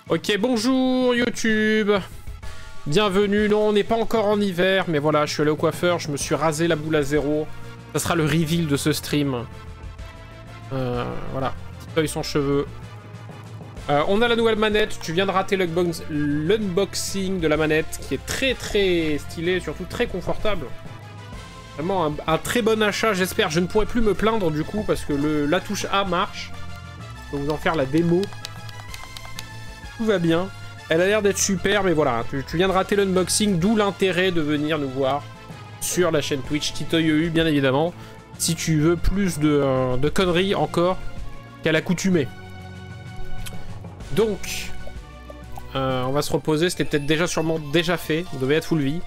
Ok, bonjour YouTube. Bienvenue. Non, on n'est pas encore en hiver, mais voilà, je suis allé au coiffeur, je me suis rasé la boule à zéro. Ça sera le reveal de ce stream. Voilà, petit œil sans cheveux. On a la nouvelle manette, tu viens de rater l'unboxing de la manette, qui est très très stylée, surtout très confortable. Vraiment un très bon achat, j'espère. Je ne pourrai plus me plaindre du coup, parce que la touche A marche. Je vais vous en faire la démo. Tout va bien. Elle a l'air d'être super, mais voilà, tu viens de rater l'unboxing, d'où l'intérêt de venir nous voir sur la chaîne Twitch TitoyEU, bien évidemment, si tu veux plus de conneries encore qu'à l'accoutumée. Donc, on va se reposer, c'était peut-être déjà sûrement déjà fait, on devait être full vie.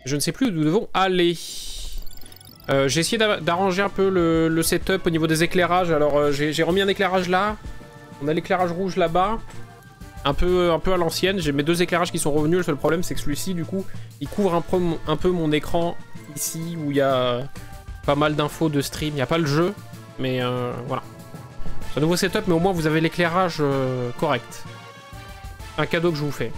Je ne sais plus où nous devons aller. J'ai essayé d'arranger un peu le setup au niveau des éclairages, alors j'ai remis un éclairage là, on a l'éclairage rouge là-bas. Un peu à l'ancienne, j'ai mes deux éclairages qui sont revenus, le seul problème c'est que celui-ci du coup il couvre un peu mon écran ici où il y a pas mal d'infos de stream, il n'y a pas le jeu, mais voilà. C'est un nouveau setup mais au moins vous avez l'éclairage correct. Un cadeau que je vous fais.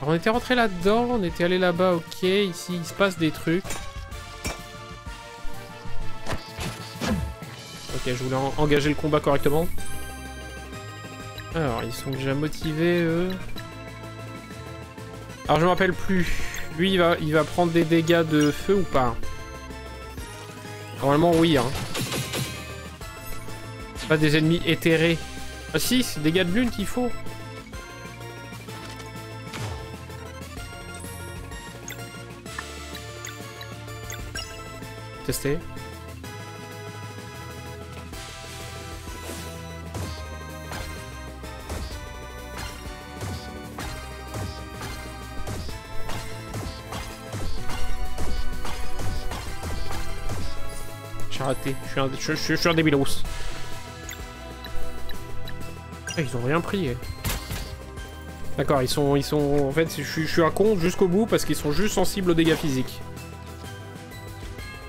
Alors on était rentré là-dedans, on était allé là-bas, ok, ici il se passe des trucs. Ok, je voulais engager le combat correctement. Alors, ils sont déjà motivés, eux. Alors, je me rappelle plus. Lui, il va prendre des dégâts de feu ou pas? Normalement, oui. Hein. Pas des ennemis éthérés. Ah si, c'est dégâts de lune qu'il faut. Tester. Raté. Je suis un débilos. Ah, ils ont rien pris. D'accord, ils sont... En fait, je suis un con jusqu'au bout parce qu'ils sont juste sensibles aux dégâts physiques.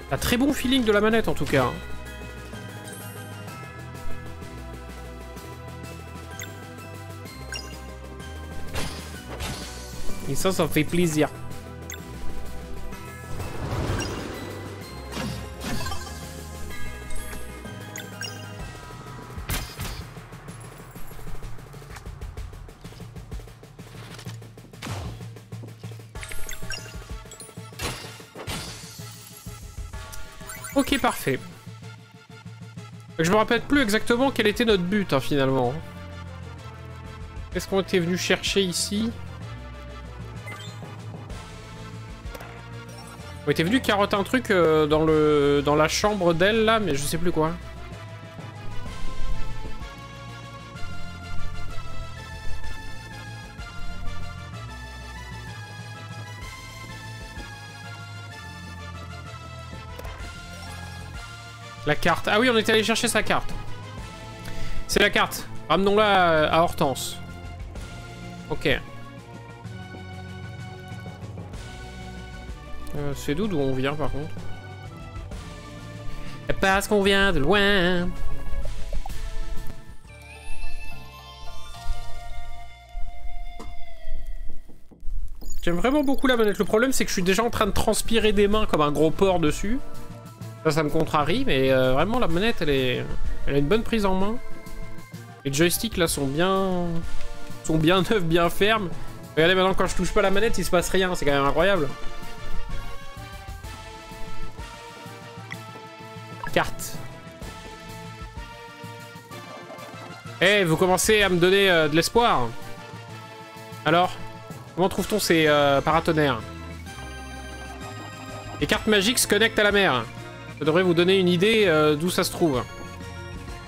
T'as très bon feeling de la manette en tout cas. Et ça fait plaisir. Ok, parfait. Je me rappelle plus exactement quel était notre but, hein, finalement. Qu'est-ce qu'on était venu chercher ici? On était venu carotter un truc dans la chambre d'elle, là, mais je sais plus quoi. La carte. Ah oui, on était allé chercher sa carte. C'est la carte. Ramenons-la à Hortense. Ok. C'est d'où on vient, par contre? Parce qu'on vient de loin. J'aime vraiment beaucoup la manette. Le problème, c'est que je suis déjà en train de transpirer des mains comme un gros porc dessus. Ça me contrarie, mais vraiment la manette, elle a une bonne prise en main. Les joysticks là sont bien neufs, bien fermes. Regardez maintenant quand je touche pas la manette, il se passe rien, c'est quand même incroyable. Carte. Eh, vous commencez à me donner de l'espoir. Alors, comment trouve-t-on ces paratonnerres? Les cartes magiques se connectent à la mer. Ça devrait vous donner une idée d'où ça se trouve.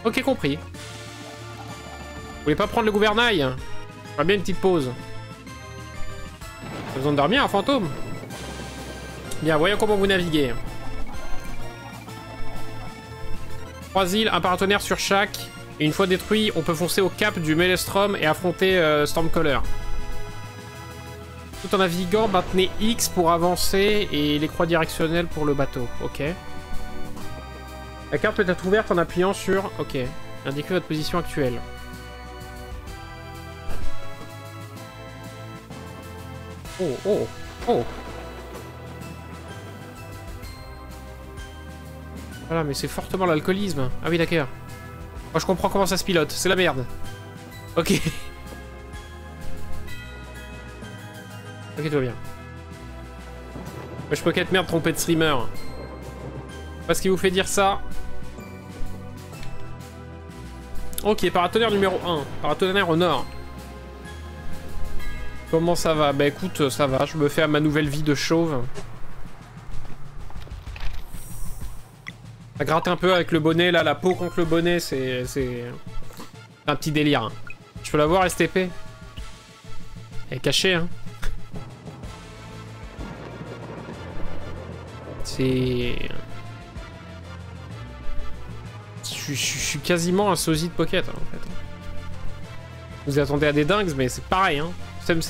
Ok, compris. Vous voulez pas prendre le gouvernail? Pas bien une petite pause. T'as besoin de dormir, un fantôme? Bien, voyons comment vous naviguez. 3 îles, un paratonnerre sur chaque. Et une fois détruit, on peut foncer au cap du Maelstrom et affronter Stormcaller. Tout en naviguant, maintenez X pour avancer et les croix directionnelles pour le bateau. Ok. La carte peut être ouverte en appuyant sur... Ok. Indiquez votre position actuelle. Oh, oh, oh. Voilà, mais c'est fortement l'alcoolisme. Ah oui, d'accord. Moi, je comprends comment ça se pilote. C'est la merde. Ok. Ok, tout va bien. Moi, je peux qu'être merde trompé de streamer. Parce qu'il vous fait dire ça. Ok, paratonnerre numéro 1. Paratonnerre au nord. Comment ça va? Bah écoute, ça va. Je me fais à ma nouvelle vie de chauve. Ça gratte un peu avec le bonnet, là. La peau contre le bonnet, c'est un petit délire. Je peux la voir, STP? Elle est cachée, hein. C'est... Je suis quasiment un sosie de pocket, hein, en fait. Vous attendez à des dingues, mais c'est pareil, hein. Same.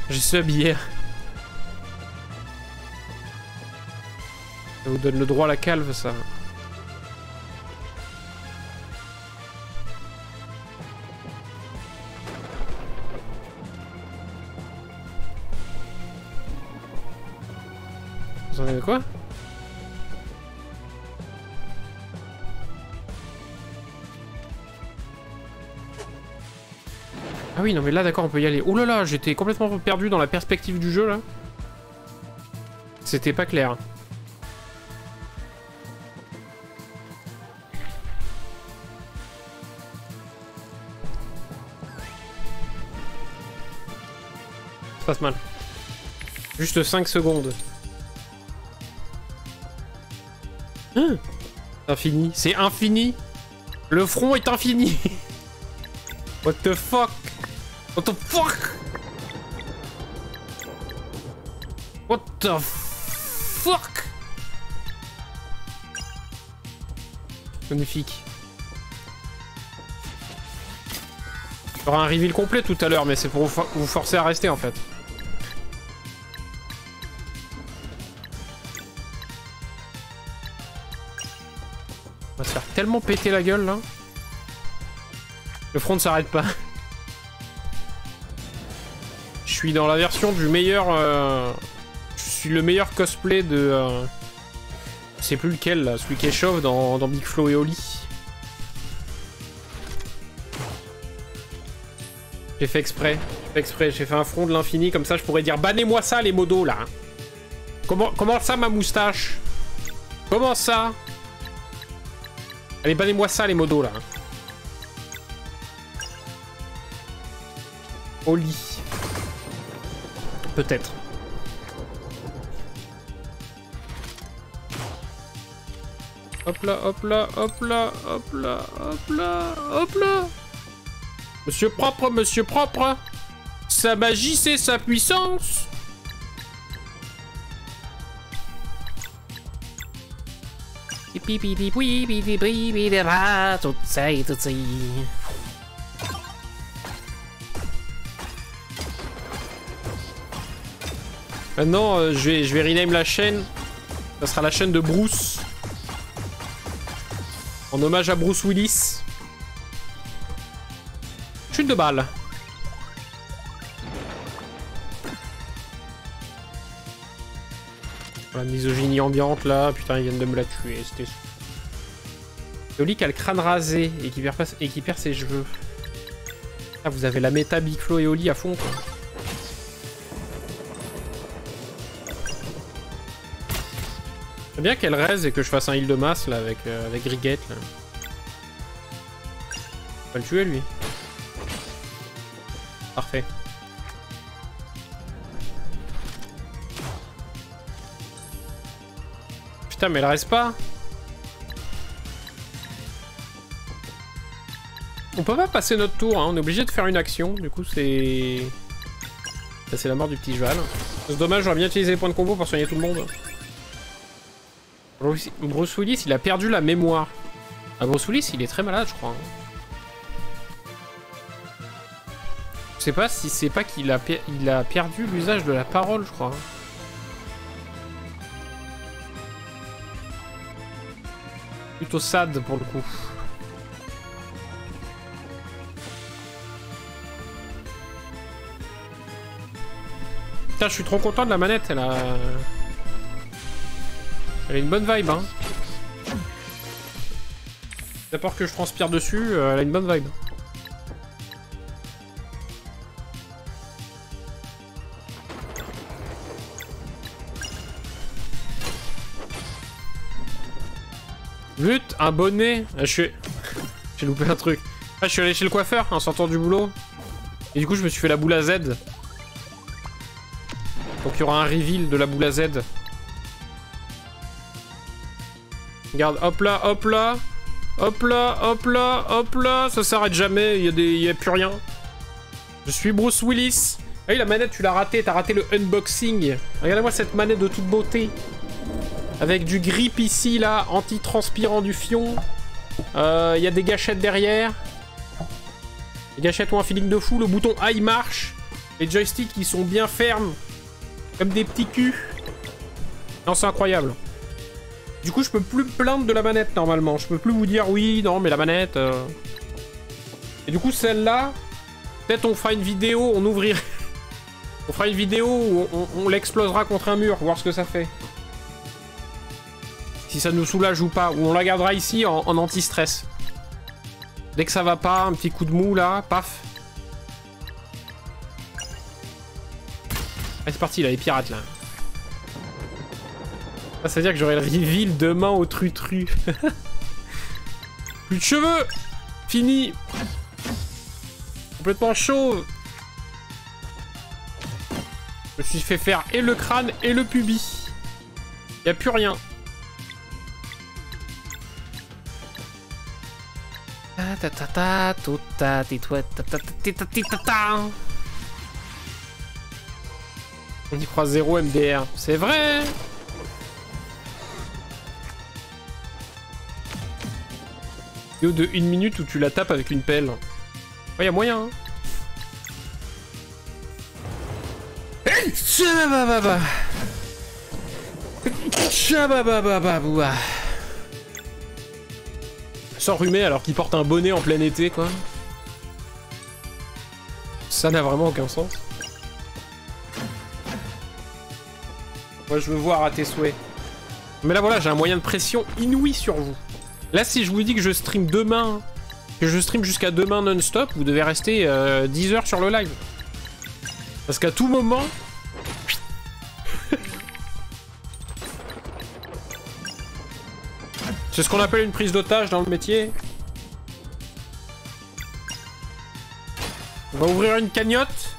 J'ai sub hier. Ça vous donne le droit à la calve, ça. Vous en avez quoi? Ah oui, non mais là d'accord, on peut y aller. Oh là là, j'étais complètement perdu dans la perspective du jeu là. C'était pas clair. Ça se passe mal. Juste 5 secondes. Hein? Infini. C'est infini. Le front est infini. What the fuck? What the fuck? What the fuck? Magnifique. Il y aura un reveal complet tout à l'heure, mais c'est pour vous forcer à rester en fait. On va se faire tellement péter la gueule là. Le front ne s'arrête pas. Je suis dans la version du meilleur... Je suis le meilleur cosplay de... Je sais plus lequel là, celui qui est chauve dans Big Flo et Oli. J'ai fait exprès, j'ai fait un front de l'infini, comme ça je pourrais dire bannez-moi ça les modos là. Comment ça ma moustache? Comment ça? Allez, bannez-moi ça les modos là. Au lit. Peut-être. Hop là, hop là, hop là, hop là, hop là, hop là. Monsieur propre. Sa magie, c'est sa puissance. Maintenant, je vais rename la chaîne. Ça sera la chaîne de Bruce. En hommage à Bruce Willis. Chute de balle. La misogynie ambiante là. Putain, ils viennent de me la tuer. C'était... Oli qui a le crâne rasé et qui perd ses cheveux. Ah, vous avez la méta Big Flo et Oli à fond quoi. C'est bien qu'elle raise et que je fasse un heal de masse là avec Griguette là. On va le tuer lui. Parfait. Putain mais elle reste pas. On peut pas passer notre tour, hein. On est obligé de faire une action. Du coup c'est... Ça c'est la mort du petit cheval. C'est dommage, j'aurais bien utilisé les points de combo pour soigner tout le monde. Bruce Willis, il a perdu la mémoire. Ah, Bruce Willis, il est très malade, je crois. Je sais pas si c'est pas qu'il a, perdu l'usage de la parole, je crois. Plutôt sad, pour le coup. Putain, je suis trop content de la manette, elle a... Elle a une bonne vibe, hein. D'abord que je transpire dessus, elle a une bonne vibe. Vut, un bonnet. J'ai loupé un truc. Ah, je suis allé chez le coiffeur en sortant du boulot. Et du coup, je me suis fait la boule à Z. Donc il y aura un reveal de la boule à Z. Regarde, hop là, hop là. Hop là, hop là, hop là. Ça s'arrête jamais, il y a plus rien. Je suis Bruce Willis. Ah oui, la manette, tu l'as raté, t'as raté le unboxing. Regardez-moi cette manette de toute beauté. Avec du grip ici, là, anti-transpirant du fion. Il y a des gâchettes derrière. Les gâchettes ont un feeling de fou. Le bouton A, il marche. Les joysticks, ils sont bien fermes. Comme des petits culs. Non, c'est incroyable. Du coup, je peux plus me plaindre de la manette, normalement. Je peux plus vous dire, oui, non, mais la manette... Et du coup, celle-là, peut-être on fera une vidéo, on ouvrira... on fera une vidéo où on l'explosera contre un mur, voir ce que ça fait. Si ça nous soulage ou pas. Ou on la gardera ici en anti-stress. Dès que ça va pas, un petit coup de mou, là, paf. Allez, c'est parti, là, les pirates, là. Ça veut dire que j'aurai le reveal demain au trutru. Plus de cheveux. Fini. Complètement chauve. Je me suis fait faire et le crâne et le pubis. Y a plus rien. On y croit 0 MDR. C'est vrai. De 1 minute où tu la tapes avec une pelle. Ouais, y a moyen, hein. S'enrhumer alors qu'il porte un bonnet en plein été, quoi. Ça n'a vraiment aucun sens. Moi, je veux voir à tes souhaits. Mais là, voilà, j'ai un moyen de pression inouï sur vous. Là, si je vous dis que je stream demain, que je stream jusqu'à demain non-stop, vous devez rester 10 heures sur le live. Parce qu'à tout moment... C'est ce qu'on appelle une prise d'otage dans le métier. On va ouvrir une cagnotte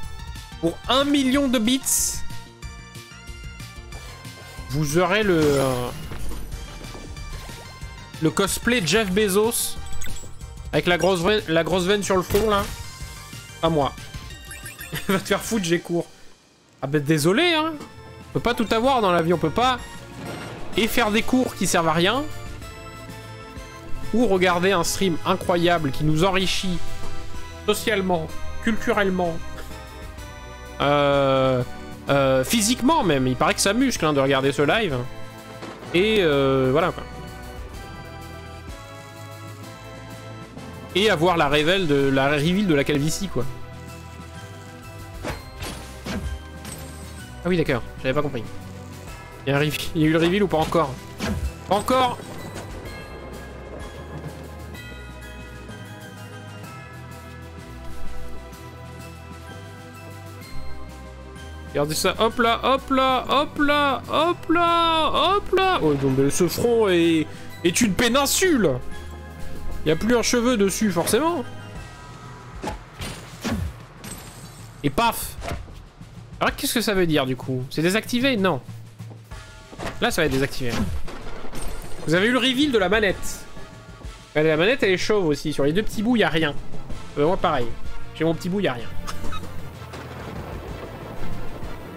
pour 1 million de bits. Vous aurez le cosplay Jeff Bezos avec la grosse veine sur le front là. Pas moi. Va te faire foutre, j'ai cours. Ah bah désolé hein. On peut pas tout avoir dans la vie, on peut pas et faire des cours qui servent à rien ou regarder un stream incroyable qui nous enrichit socialement, culturellement, physiquement même. Il paraît que ça muscle hein, de regarder ce live. Et voilà quoi. Et avoir la reveal de la calvitie, quoi. Ah oui, d'accord, j'avais pas compris. Il y a eu le reveal ou pas encore? Pas encore. Regardez ça, hop là, hop là, hop là, hop là, hop là. Oh, donc ce front est une péninsule. Y a plus un cheveu dessus, forcément. Et paf. Alors, qu'est-ce que ça veut dire, du coup? C'est désactivé? Non. Là, ça va être désactivé. Vous avez eu le reveal de la manette. Regardez, la manette, elle est chauve aussi. Sur les deux petits bouts, y a rien. Moi, pareil. Chez mon petit bout, y a rien.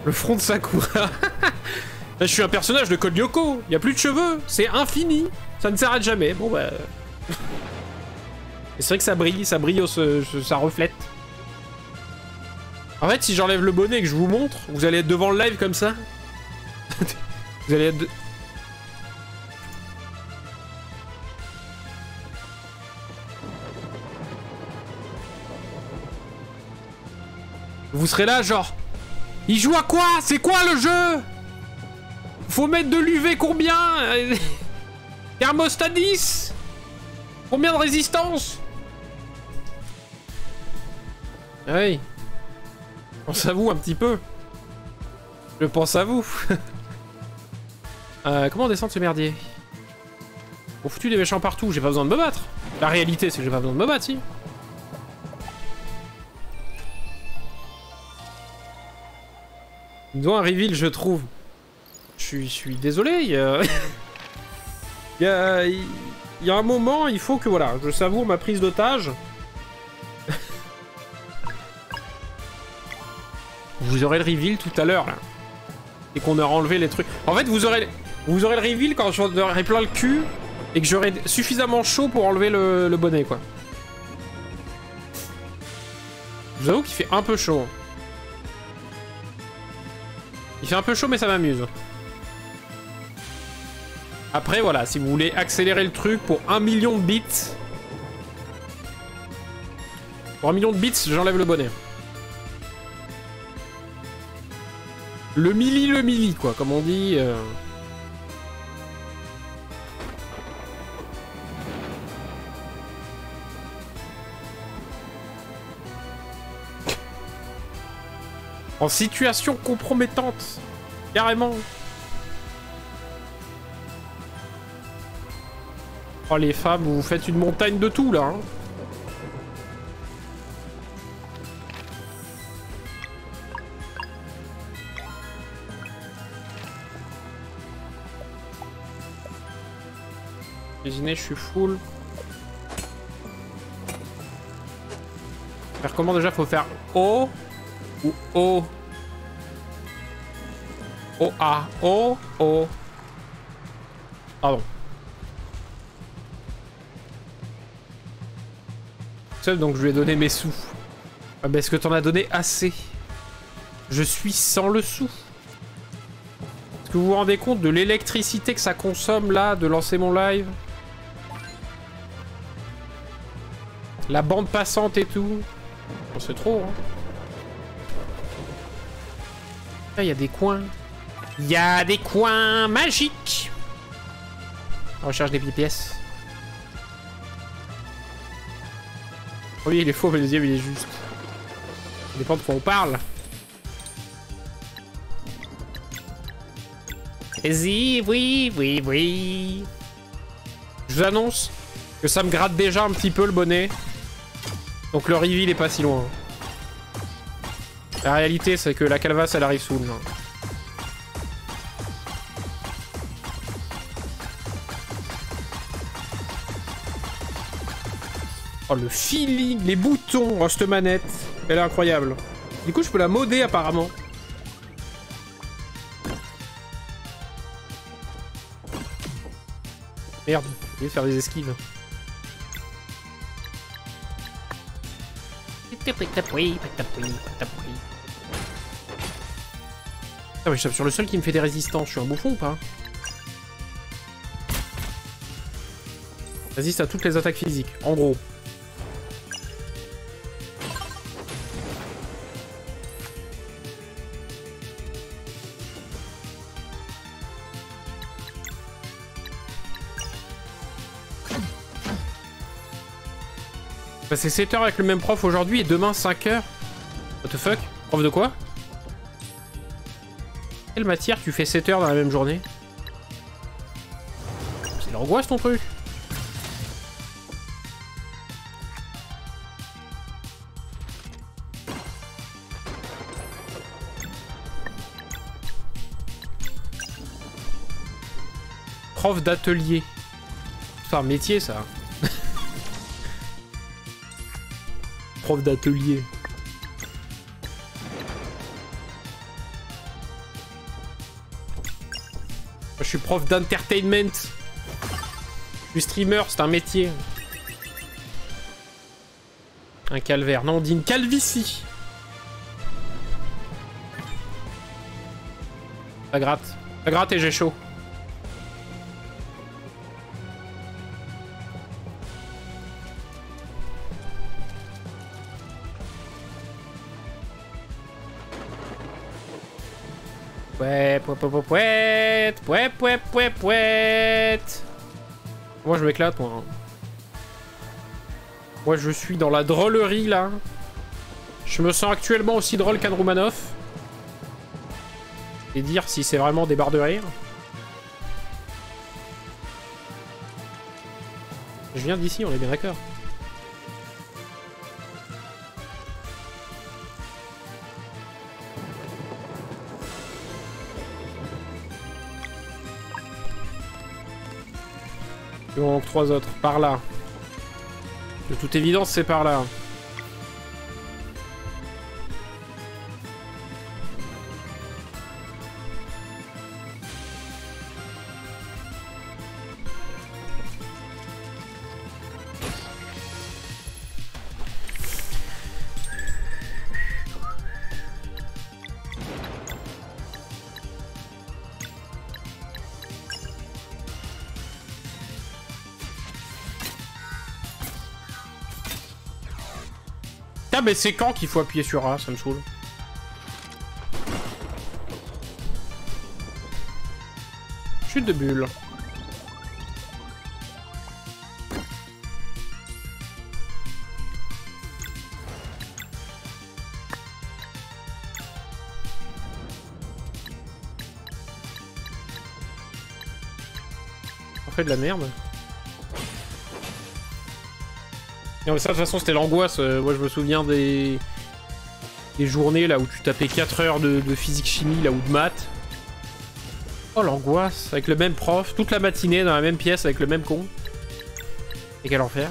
Le front de Sakura. Je suis un personnage de Code Lyoko. Y a plus de cheveux. C'est infini. Ça ne s'arrête jamais. Bon, bah... C'est vrai que ça brille, ça reflète. En fait, si j'enlève le bonnet et que je vous montre, vous allez être devant le live comme ça. Vous allez être... Vous serez là, genre... Il joue à quoi? C'est quoi le jeu? Faut mettre de l'UV combien? Thermostat 10? Combien de résistance? Ah oui. Pense à vous un petit peu. Je pense à vous. Comment descendre ce merdier? Bon, foutu des méchants partout, j'ai pas besoin de me battre. La réalité, c'est que j'ai pas besoin de me battre, si. Il doit un reveal, je trouve. Je suis désolé, il y a... il y a un moment, il faut que, voilà, je savoure ma prise d'otage. Vous aurez le reveal tout à l'heure, là. Et qu'on aura enlevé les trucs. En fait, vous aurez le reveal quand j'aurai plein le cul et que j'aurai suffisamment chaud pour enlever le bonnet, quoi. Je vous avoue qu'il fait un peu chaud. Il fait un peu chaud, mais ça m'amuse. Après, voilà, si vous voulez accélérer le truc pour 1 million de bits... Pour 1 million de bits, j'enlève le bonnet. Le milli, quoi, comme on dit. En situation compromettante. Carrément. Oh, les femmes, vous faites une montagne de tout, là. Hein. Cuisiner, je suis full. Faire comment déjà? Faut faire O ou O? O A. O O. Pardon. Seul, donc je lui ai donné mes sous. Ah bah est-ce que t'en as donné assez? Je suis sans le sou. Est-ce que vous vous rendez compte de l'électricité que ça consomme là de lancer mon live? La bande passante et tout. Bon, c'est trop, hein. Là, il y a des coins. Il y a des coins magiques. On recherche des pièces. Oui, il est faux, mais le deuxième, il est juste. Ça dépend de quoi on parle. Vas-y, oui, oui, oui. Je vous annonce que ça me gratte déjà un petit peu le bonnet. Donc le reveal est pas si loin. La réalité, c'est que la calvasse, elle arrive soon. Oh, le feeling, les boutons, oh, cette manette, elle est incroyable. Du coup, je peux la modder apparemment. Merde, j'ai oublié de faire des esquives. Ah mais je tape sur le seul qui me fait des résistances, je suis un bouffon ou pas? Résiste à toutes les attaques physiques, en gros. C'est 7 heures avec le même prof aujourd'hui et demain 5 heures. What the fuck? Prof de quoi? Quelle matière tu fais 7 heures dans la même journée? C'est l'angoisse ton truc. Prof d'atelier. C'est un métier ça. Prof d'atelier. Je suis prof d'entertainment. Je suis streamer, c'est un métier. Un calvaire. Non, on dit une calvitie. Ça gratte. Ça gratte et j'ai chaud. Ouais, pouet. Moi, je m'éclate, moi. Moi, je suis dans la drôlerie, là. Je me sens actuellement aussi drôle qu'Anne Roumanoff. Et dire si c'est vraiment des barres de rire. Je viens d'ici, on est bien d'accord. Il manque 3 autres, par là. De toute évidence, c'est par là. Ah mais c'est quand qu'il faut appuyer sur A, ça me saoule. Chute de bulle. On fait de la merde. Non mais ça de toute façon c'était l'angoisse, moi je me souviens des journées là où tu tapais 4 heures de physique chimie là ou de maths. Oh l'angoisse, avec le même prof, toute la matinée dans la même pièce avec le même con. Et quel enfer.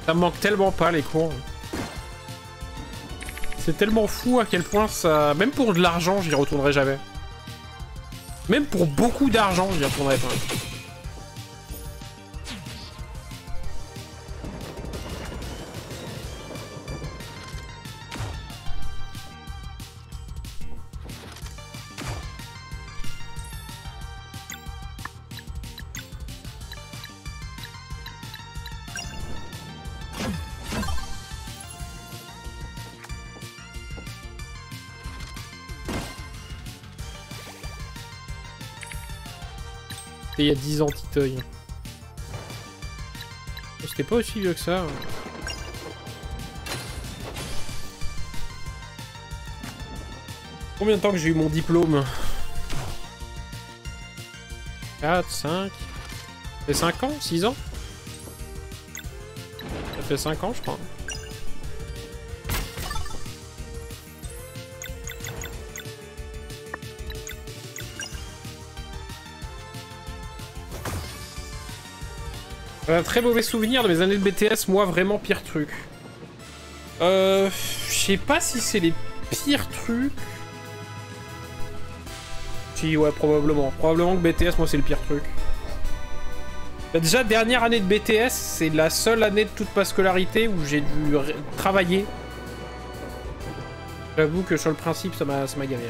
Ça me manque tellement pas les cours. C'est tellement fou à quel point ça... Même pour de l'argent, j'y retournerai jamais. Même pour beaucoup d'argent, j'y retournerai pas. Il y a 10 ans, Titoy. C'était pas aussi vieux que ça. Combien de temps que j'ai eu mon diplôme? 4, 5... Ça fait 5 ans? 6 ans? Ça fait 5 ans, je crois. Un très mauvais souvenir de mes années de BTS, moi vraiment pire truc. Je sais pas si c'est les pires trucs. Si ouais probablement. Probablement que BTS moi c'est le pire truc. Bah, déjà dernière année de BTS, c'est la seule année de toute ma scolarité où j'ai dû travailler. J'avoue que sur le principe ça m'a gavé.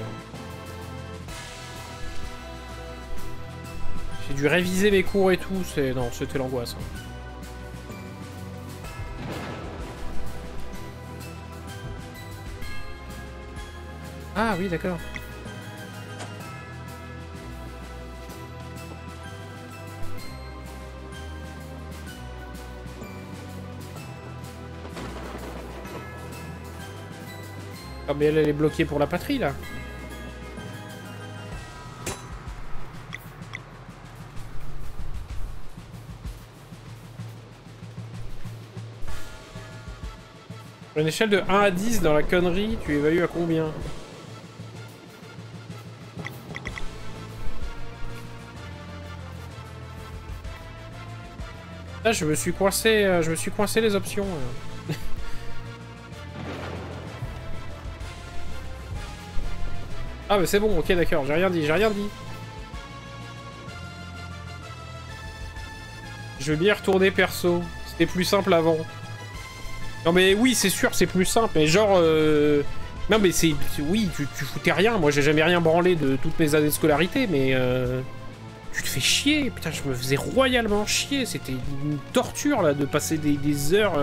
J'ai dû réviser mes cours et tout, non, c'était l'angoisse. Ah oui, d'accord. Ah mais elle est bloquée pour la patrie, là. Sur une échelle de 1 à 10 dans la connerie, tu évalues à combien? Là, je me suis coincé les options. Ah, mais c'est bon, ok, d'accord, j'ai rien dit. Je veux bien retourner perso. C'était plus simple avant. Non mais oui, c'est sûr, c'est plus simple, mais genre... Non mais oui, tu foutais rien, moi j'ai jamais rien branlé de toutes mes années de scolarité, mais... Tu te fais chier, putain, je me faisais royalement chier. C'était une torture, là, de passer des heures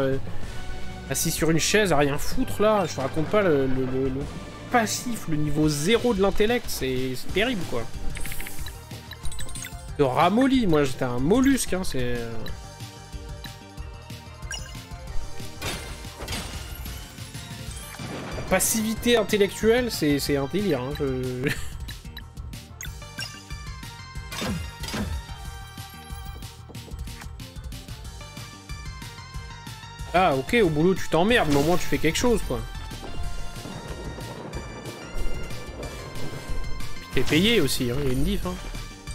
assis sur une chaise à rien foutre, là. Je te raconte pas le passif, le niveau 0 de l'intellect. C'est terrible, quoi. De ramolli, moi, j'étais un mollusque, hein, c'est... La passivité intellectuelle, c'est un délire, hein, Ah, ok, au boulot tu t'emmerdes, mais au moins tu fais quelque chose, quoi. Puis t'es payé aussi, hein, il y a une diff, hein.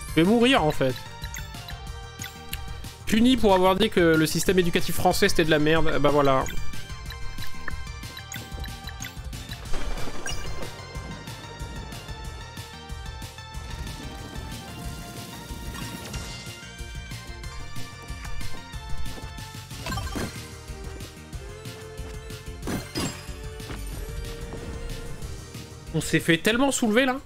Je vais mourir, en fait. Puni pour avoir dit que le système éducatif français c'était de la merde, bah voilà. On s'est fait tellement soulever là.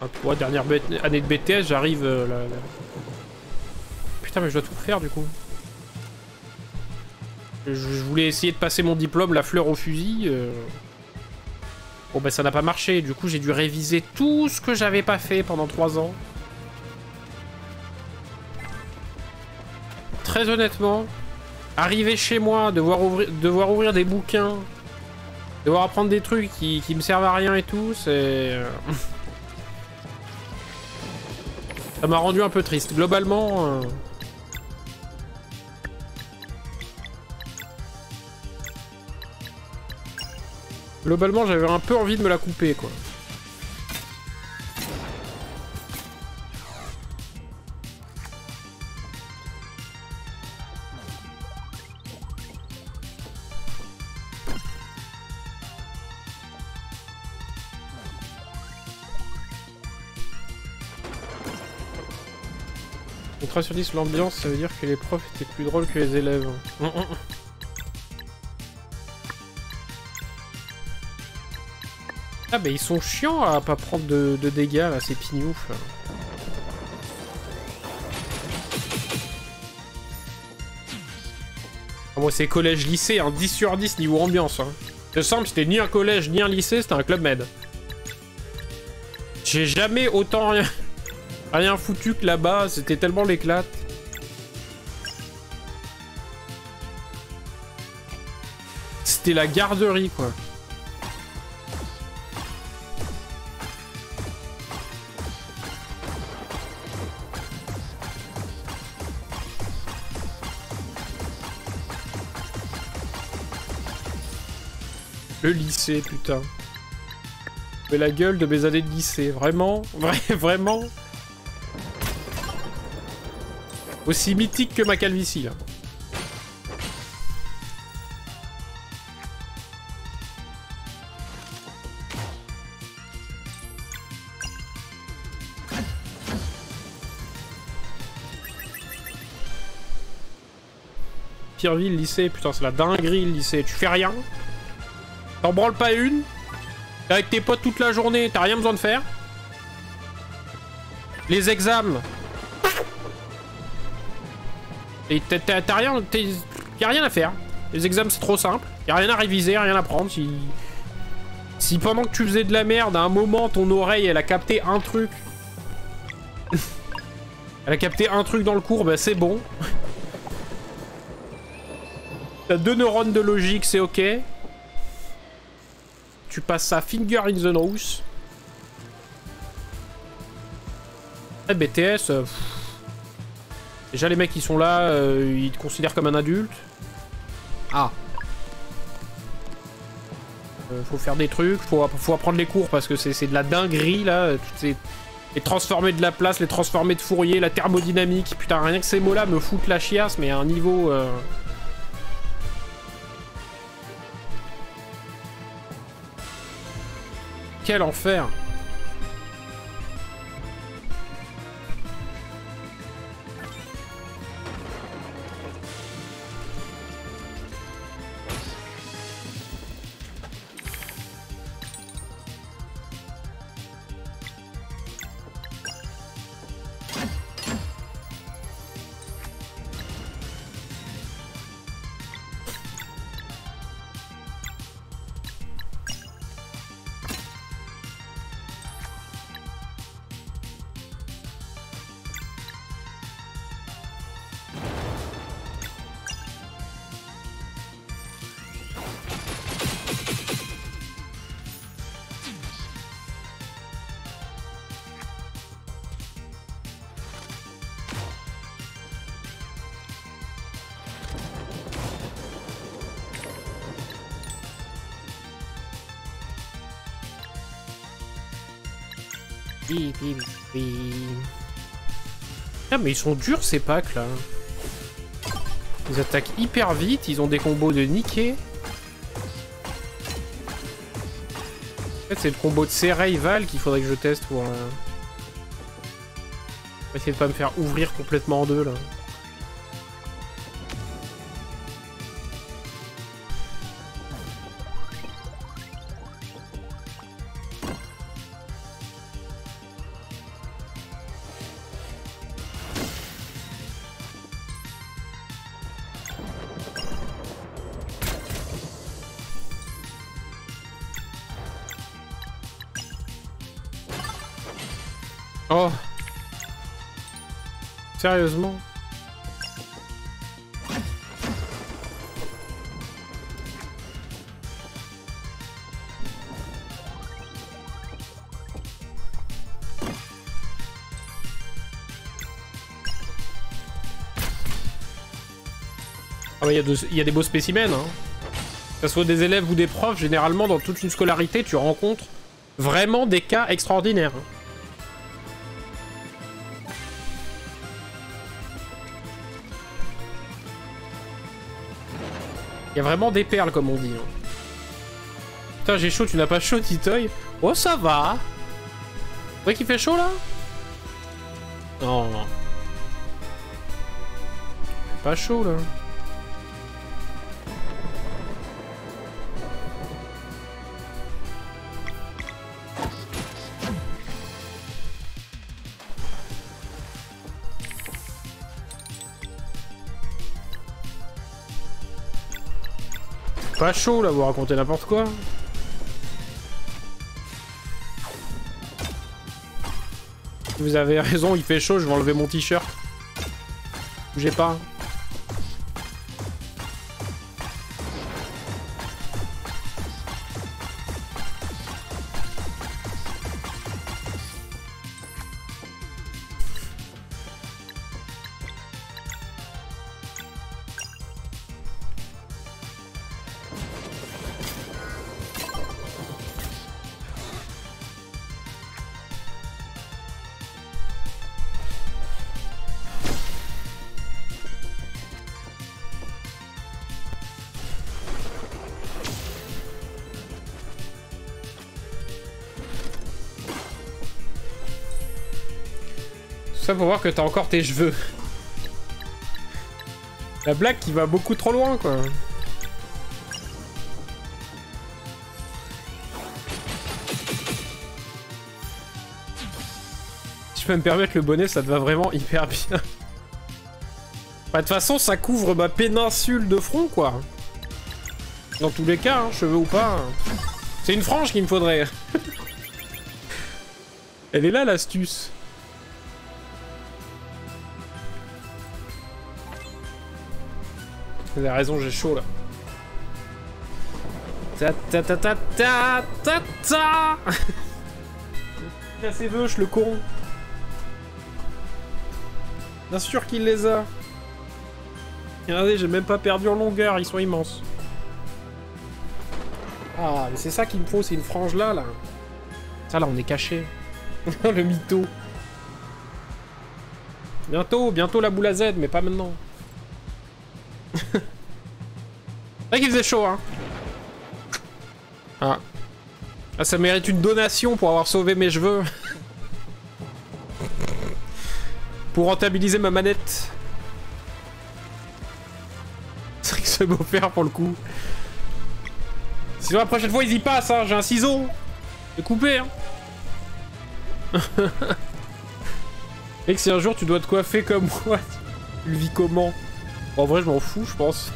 Ah, pour la dernière année de BTS, j'arrive là. Putain, mais je dois tout faire du coup. Je voulais essayer de passer mon diplôme, la fleur au fusil. Bon, bah ça n'a pas marché. Du coup, j'ai dû réviser tout ce que j'avais pas fait pendant 3 ans. Très honnêtement, arriver chez moi, devoir ouvrir des bouquins, devoir apprendre des trucs qui me servent à rien et tout, c'est... Ça m'a rendu un peu triste. Globalement... Globalement, j'avais un peu envie de me la couper, quoi. Contrat sur 10, l'ambiance, ça veut dire que les profs étaient plus drôles que les élèves. Ah bah ils sont chiants à pas prendre de dégâts là, ces pignoufs. Ah, moi c'est collège-lycée, hein, 10 sur 10 niveau ambiance. Hein. C'est simple, c'était ni un collège ni un lycée, c'était un club med. J'ai jamais autant rien foutu que là-bas, c'était tellement l'éclate. C'était la garderie quoi. Le lycée, putain. Mais la gueule de mes années de lycée, vraiment, vraiment. Aussi mythique que ma calvitie, là. Pireville, lycée, putain, c'est la dinguerie, le lycée. Tu fais rien. T'en branles pas une. T'es avec tes potes toute la journée, t'as rien besoin de faire. Les examens. Et t'as rien. Y'a rien à faire. Les examens c'est trop simple. Y'a rien à réviser, rien à prendre. Si pendant que tu faisais de la merde, à un moment ton oreille elle a capté un truc. Elle a capté un truc dans le cours, bah c'est bon. T'as 2 neurones de logique, c'est ok. Tu passes ça finger in the nose. Eh, BTS, déjà les mecs qui sont là, ils te considèrent comme un adulte. Ah. Faut faire des trucs, faut apprendre les cours parce que c'est de la dinguerie là. Les transformés de Laplace, les transformés de Fourier, la thermodynamique. Putain, rien que ces mots là me foutent la chiasse, mais à un niveau... Quel enfer! Ah mais ils sont durs ces packs là. Ils attaquent hyper vite, ils ont des combos de niquer. En fait c'est le combo de Serei Val qu'il faudrait que je teste pour essayer de pas me faire ouvrir complètement en deux là. Oh. Sérieusement? Ah bah il y a des beaux spécimens, hein. Que ce soit des élèves ou des profs, généralement dans toute une scolarité, tu rencontres vraiment des cas extraordinaires. Il y a vraiment des perles, comme on dit. Putain, j'ai chaud, tu n'as pas chaud, Titoy? Oh, ça va. C'est vrai qu'il fait chaud, là? Non. Pas chaud, là. Pas chaud là, vous racontez n'importe quoi. Vous avez raison, il fait chaud, je vais enlever mon t-shirt. Bougez pas. Ça pour voir que t'as encore tes cheveux. La blague qui va beaucoup trop loin, quoi. Si je peux me permettre, le bonnet, ça te va vraiment hyper bien. Bah, de toute façon, ça couvre ma péninsule de front, quoi. Dans tous les cas, hein, cheveux ou pas. C'est une frange qu'il me faudrait. Elle est là, l'astuce. Vous avez raison, j'ai chaud là. Ta ta ta ta ta ta ta. Il a ses veuches, le con. Bien sûr qu'il les a. Regardez, j'ai même pas perdu en longueur, ils sont immenses. Ah, mais c'est ça qu'il me faut, c'est une frange là, là. Ça là, on est caché. Le mytho. Bientôt la boule à Z, mais pas maintenant. C'est vrai qu'il faisait chaud, hein. Ah. Ah, ça mérite une donation pour avoir sauvé mes cheveux. Pour rentabiliser ma manette. C'est vrai que c'est beau faire pour le coup. Sinon la prochaine fois ils y passent, hein. J'ai un ciseau. Je vais couper, hein. Et que si un jour tu dois te coiffer comme moi, tu le vis comment? En vrai, je m'en fous, je pense.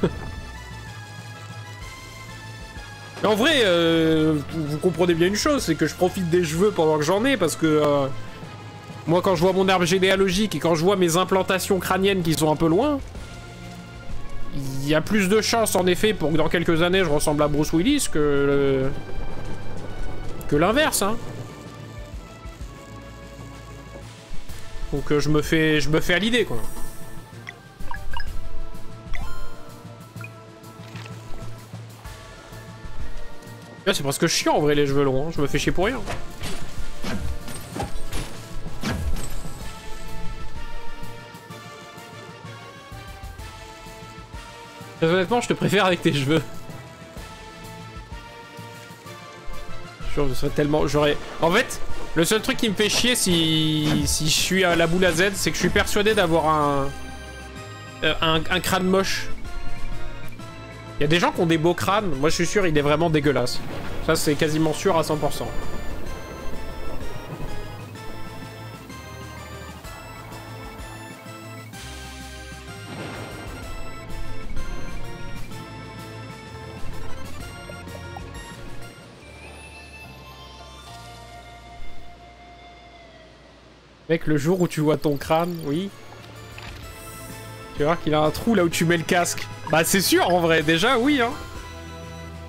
Mais en vrai, vous comprenez bien une chose, c'est que je profite des cheveux pendant que j'en ai, parce que moi, quand je vois mon arbre généalogique et quand je vois mes implantations crâniennes qui sont un peu loin, il y a plus de chances, en effet, pour que dans quelques années, je ressemble à Bruce Willis que l'inverse, hein. Donc je me fais à l'idée, quoi. Là, c'est presque chiant en vrai les cheveux longs, hein. Je me fais chier pour rien. Très honnêtement, je te préfère avec tes cheveux. Je serais tellement... J'aurais... En fait, le seul truc qui me fait chier si je suis à la boule à Z, c'est que je suis persuadé d'avoir un crâne moche. Il y a des gens qui ont des beaux crânes. Moi, je suis sûr, il est vraiment dégueulasse. Ça, c'est quasiment sûr à 100%. Mec, le jour où tu vois ton crâne, oui. Tu vas voir qu'il a un trou là où tu mets le casque. Bah c'est sûr en vrai, déjà oui hein.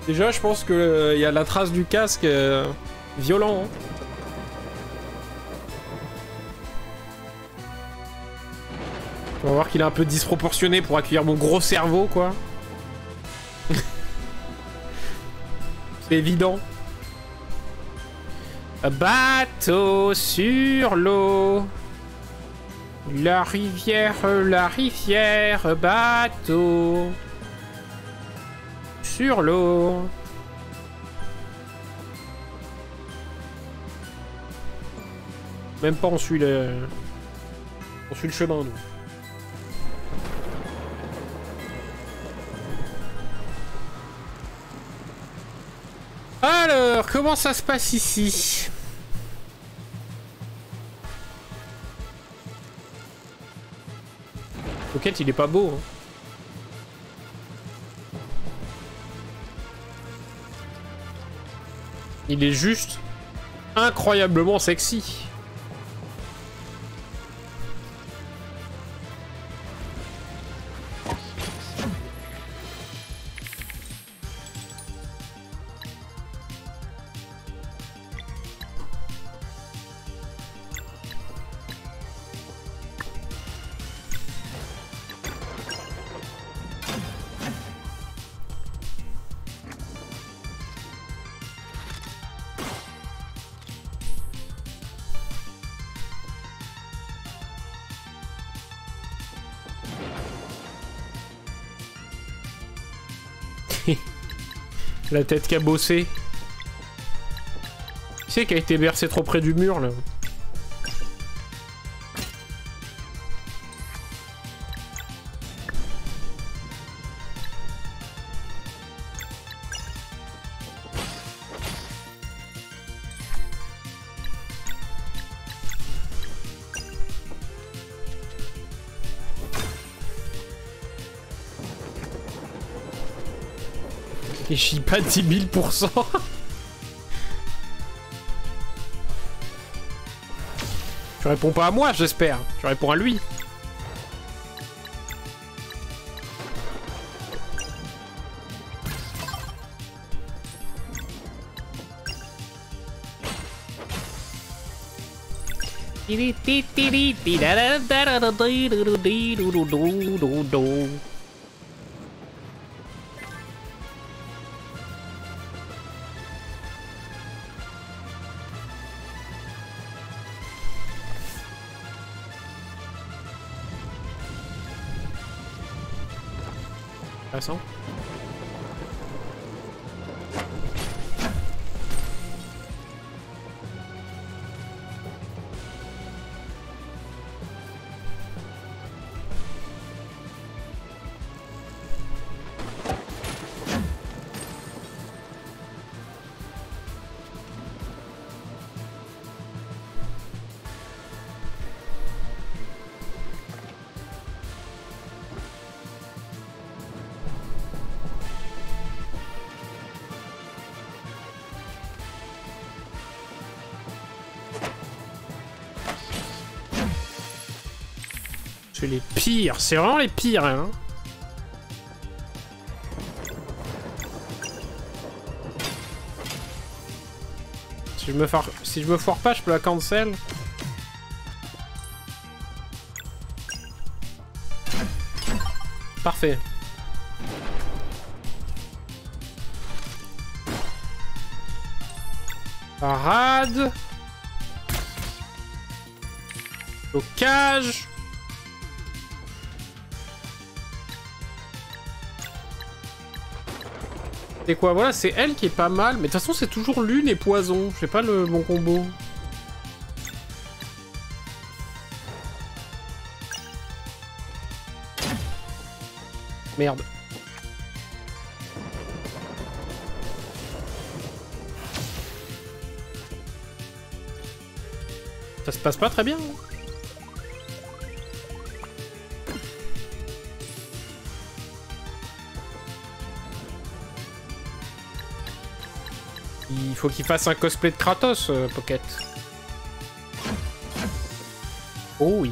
Déjà je pense que y a la trace du casque violent. Hein. Tu vas voir qu'il est un peu disproportionné pour accueillir mon gros cerveau quoi. C'est évident. Bateau sur l'eau. La rivière, bateau. Sur l'eau. Même pas on suit le chemin nous. Alors, comment ça se passe ici? Pocket, il est pas beau. Hein. Il est juste incroyablement sexy. La tête qui a bossé. Qui c'est qui a été bercé trop près du mur là? Et je suis pas 10 000%. Tu réponds pas à moi, j'espère. Tu réponds à lui. Intéressant. C'est les pires, c'est vraiment les pires, hein. Si je me foire pas, je peux la cancel. Parfait. Parade. Blocage. C'est quoi? Voilà, c'est elle qui est pas mal. Mais de toute façon, c'est toujours lune et poison. Je sais pas le bon combo. Merde. Ça se passe pas très bien. Il faut qu'il fasse un cosplay de Kratos, Pocket. Oh oui.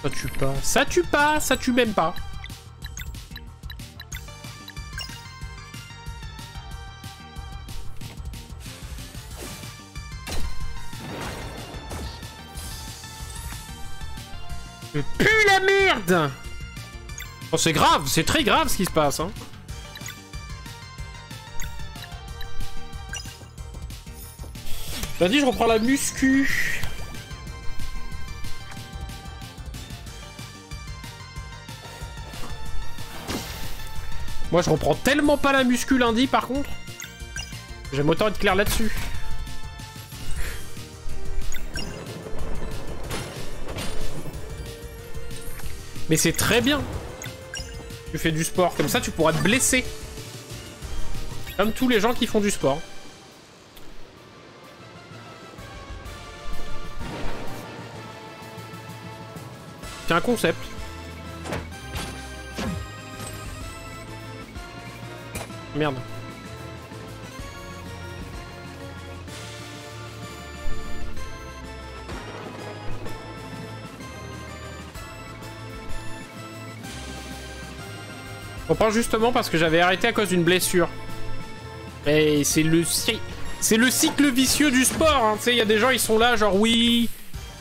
Ça tue pas. Ça tue pas. Ça tue même pas. Je pue la merde. Oh, c'est grave. C'est très grave ce qui se passe, hein. J'ai dit, je reprends la muscu. Moi, je reprends tellement pas la muscu lundi, par contre. J'aime autant être clair là-dessus. Mais c'est très bien. Tu fais du sport. Comme ça, tu pourras te blesser. Comme tous les gens qui font du sport. C'est un concept. Merde. Je reprends justement parce que j'avais arrêté à cause d'une blessure. Et c'est le cycle vicieux du sport, hein. Tu sais, il y a des gens, ils sont là, genre oui,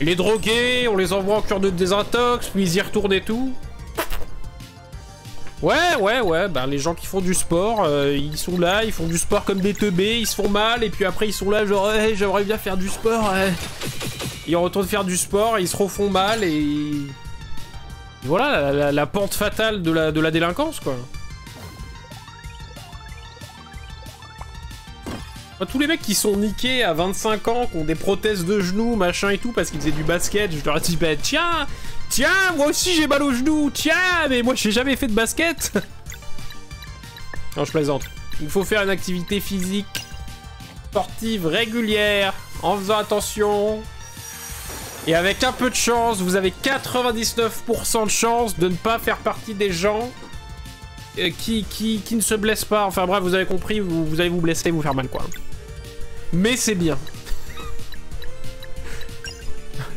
les drogués, on les envoie en cure de désintox, puis ils y retournent et tout. Ouais, bah les gens qui font du sport, ils sont là, ils font du sport comme des teubés, ils se font mal, et puis après ils sont là, genre hey, j'aimerais bien faire du sport, ouais. Ils retournent faire du sport, et ils se refont mal, et... Voilà, la pente fatale de la délinquance, quoi. Tous les mecs qui sont niqués à 25 ans, qui ont des prothèses de genoux, machin et tout, parce qu'ils faisaient du basket, je leur dis, bah tiens, moi aussi j'ai mal aux genoux, tiens, mais moi j'ai jamais fait de basket. Non, je plaisante. Il faut faire une activité physique, sportive, régulière, en faisant attention. Et avec un peu de chance, vous avez 99% de chance de ne pas faire partie des gens qui ne se blessent pas. Enfin bref, vous avez compris, vous allez vous blesser et vous faire mal, quoi. Mais c'est bien.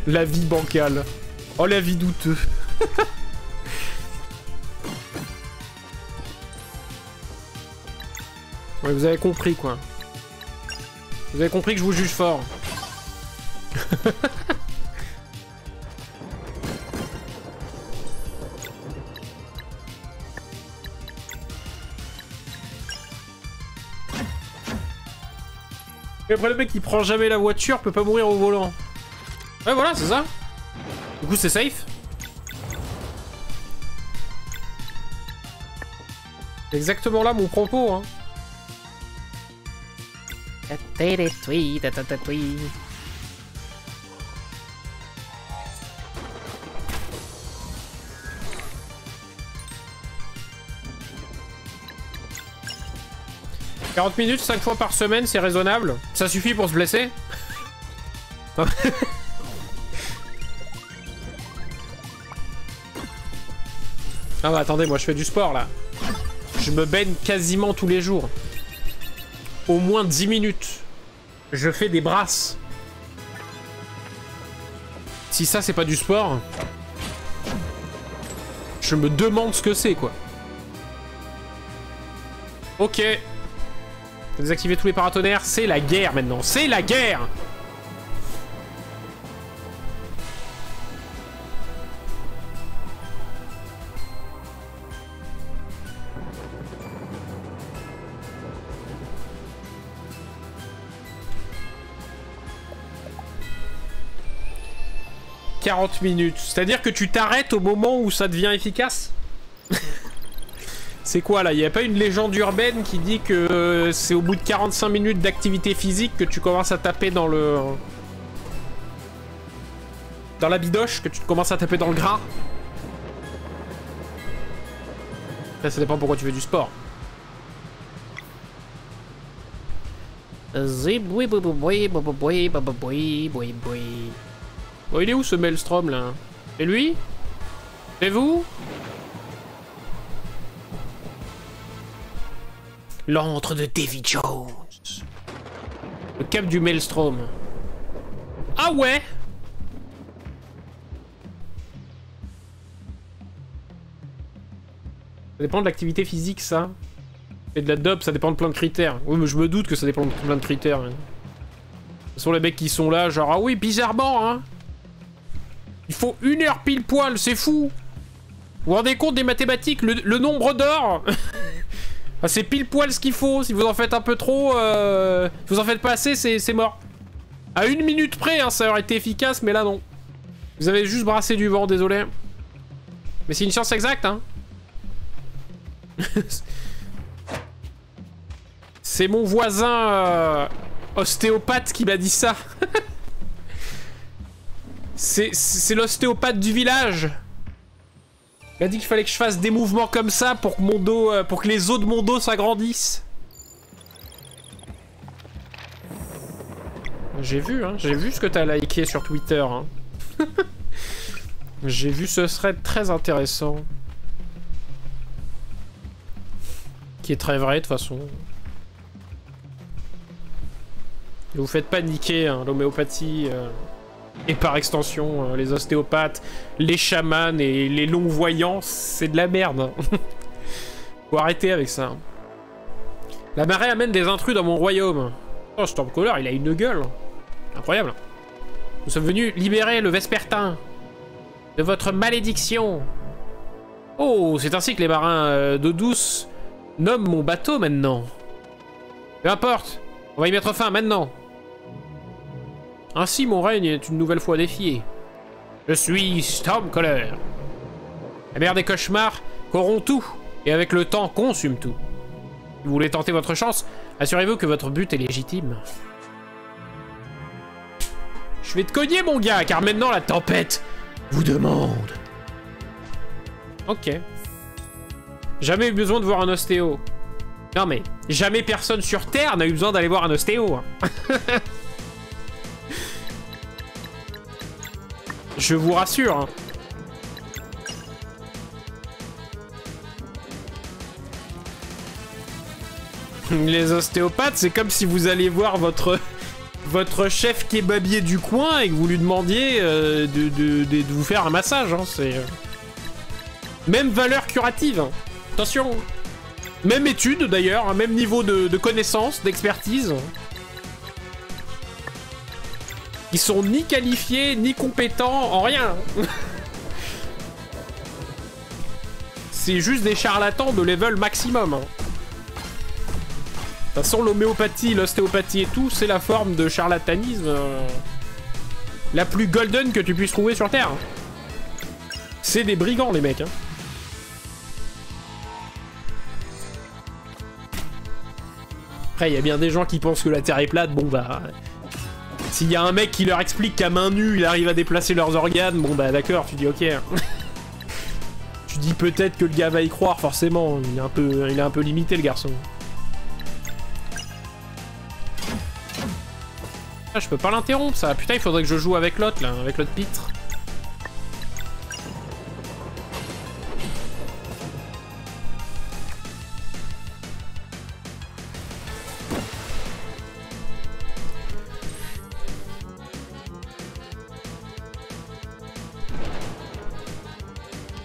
La vie bancale. Oh, la vie douteuse. Ouais, vous avez compris, quoi. Vous avez compris que je vous juge fort. Et après, le mec qui prend jamais la voiture peut pas mourir au volant. Ouais, voilà, c'est ça. Du coup, c'est safe. C'est exactement là mon propos, hein. 40 minutes, 5 fois par semaine, c'est raisonnable. Ça suffit pour se blesser. Ah bah attendez, moi je fais du sport là. Je me baigne quasiment tous les jours. Au moins 10 minutes. Je fais des brasses. Si ça c'est pas du sport, je me demande ce que c'est, quoi. Ok. Désactiver tous les paratonnerres, c'est la guerre maintenant. C'est la guerre! 40 minutes. C'est-à-dire que tu t'arrêtes au moment où ça devient efficace? C'est quoi là? Il n'y a pas une légende urbaine qui dit que c'est au bout de 45 minutes d'activité physique que tu commences à taper dans le... dans la bidoche, que tu commences à taper dans le gras? Là, ça dépend pourquoi tu fais du sport. Oh, il est où ce Maelstrom là? C'est lui? C'est vous? L'antre de Davy Jones. Le cap du Maelstrom. Ah ouais? Ça dépend de l'activité physique, ça. Et de la dope, ça dépend de plein de critères. Oui, mais je me doute que ça dépend de plein de critères. Hein. Ce sont les mecs qui sont là, genre, ah oui, bizarrement, hein. Il faut 1 heure pile poil, c'est fou. Vous vous rendez compte des mathématiques, le nombre d'or. Ah, c'est pile poil ce qu'il faut. Si vous en faites un peu trop, si vous en faites pas assez, c'est mort. À 1 minute près, hein, ça aurait été efficace, mais là non. Vous avez juste brassé du vent, désolé. Mais c'est une science exacte, hein. C'est mon voisin ostéopathe qui m'a dit ça. C'est l'ostéopathe du village. Il a dit qu'il fallait que je fasse des mouvements comme ça pour que mon dos, pour que les os de mon dos s'agrandissent. J'ai vu ce que t'as liké sur Twitter. Hein. J'ai vu ce thread très intéressant. Qui est très vrai de toute façon. Et vous faites paniquer hein, l'homéopathie et par extension les ostéopathes, les chamans et les longs-voyants, c'est de la merde. Faut arrêter avec ça. La marée amène des intrus dans mon royaume. Oh, Stormcaller, il a une gueule. Incroyable. Nous sommes venus libérer le Vespertin de votre malédiction. Oh, c'est ainsi que les marins d'eau douce nomment mon bateau maintenant. Peu importe, on va y mettre fin maintenant. Ainsi, mon règne est une nouvelle fois défié. Je suis Stormcaller. La mère des cauchemars corrompt tout, et avec le temps consume tout. Si vous voulez tenter votre chance, assurez-vous que votre but est légitime. Je vais te cogner, mon gars, car maintenant la tempête vous demande. Ok. Jamais eu besoin de voir un ostéo. Non mais, jamais personne sur Terre n'a eu besoin d'aller voir un ostéo. Hein. Je vous rassure. Hein. Les ostéopathes, c'est comme si vous alliez voir votre chef kebabier du coin et que vous lui demandiez de vous faire un massage. Hein. C'est même valeur curative. Hein. Attention. Même étude d'ailleurs, hein. Même niveau de connaissance, d'expertise. Ils sont ni qualifiés, ni compétents, en rien. C'est juste des charlatans de level maximum. Hein. De toute façon, l'homéopathie, l'ostéopathie et tout, c'est la forme de charlatanisme la plus golden que tu puisses trouver sur Terre. C'est des brigands, les mecs. Hein. Après, il y a bien des gens qui pensent que la Terre est plate, bon bah... S'il y a un mec qui leur explique qu'à main nue, il arrive à déplacer leurs organes, bon bah d'accord, tu dis ok. Tu dis peut-être que le gars va y croire, forcément. Il est un peu limité, le garçon. Ah, je peux pas l'interrompre, ça. Putain, il faudrait que je joue avec l'autre, là, avec l'autre pitre.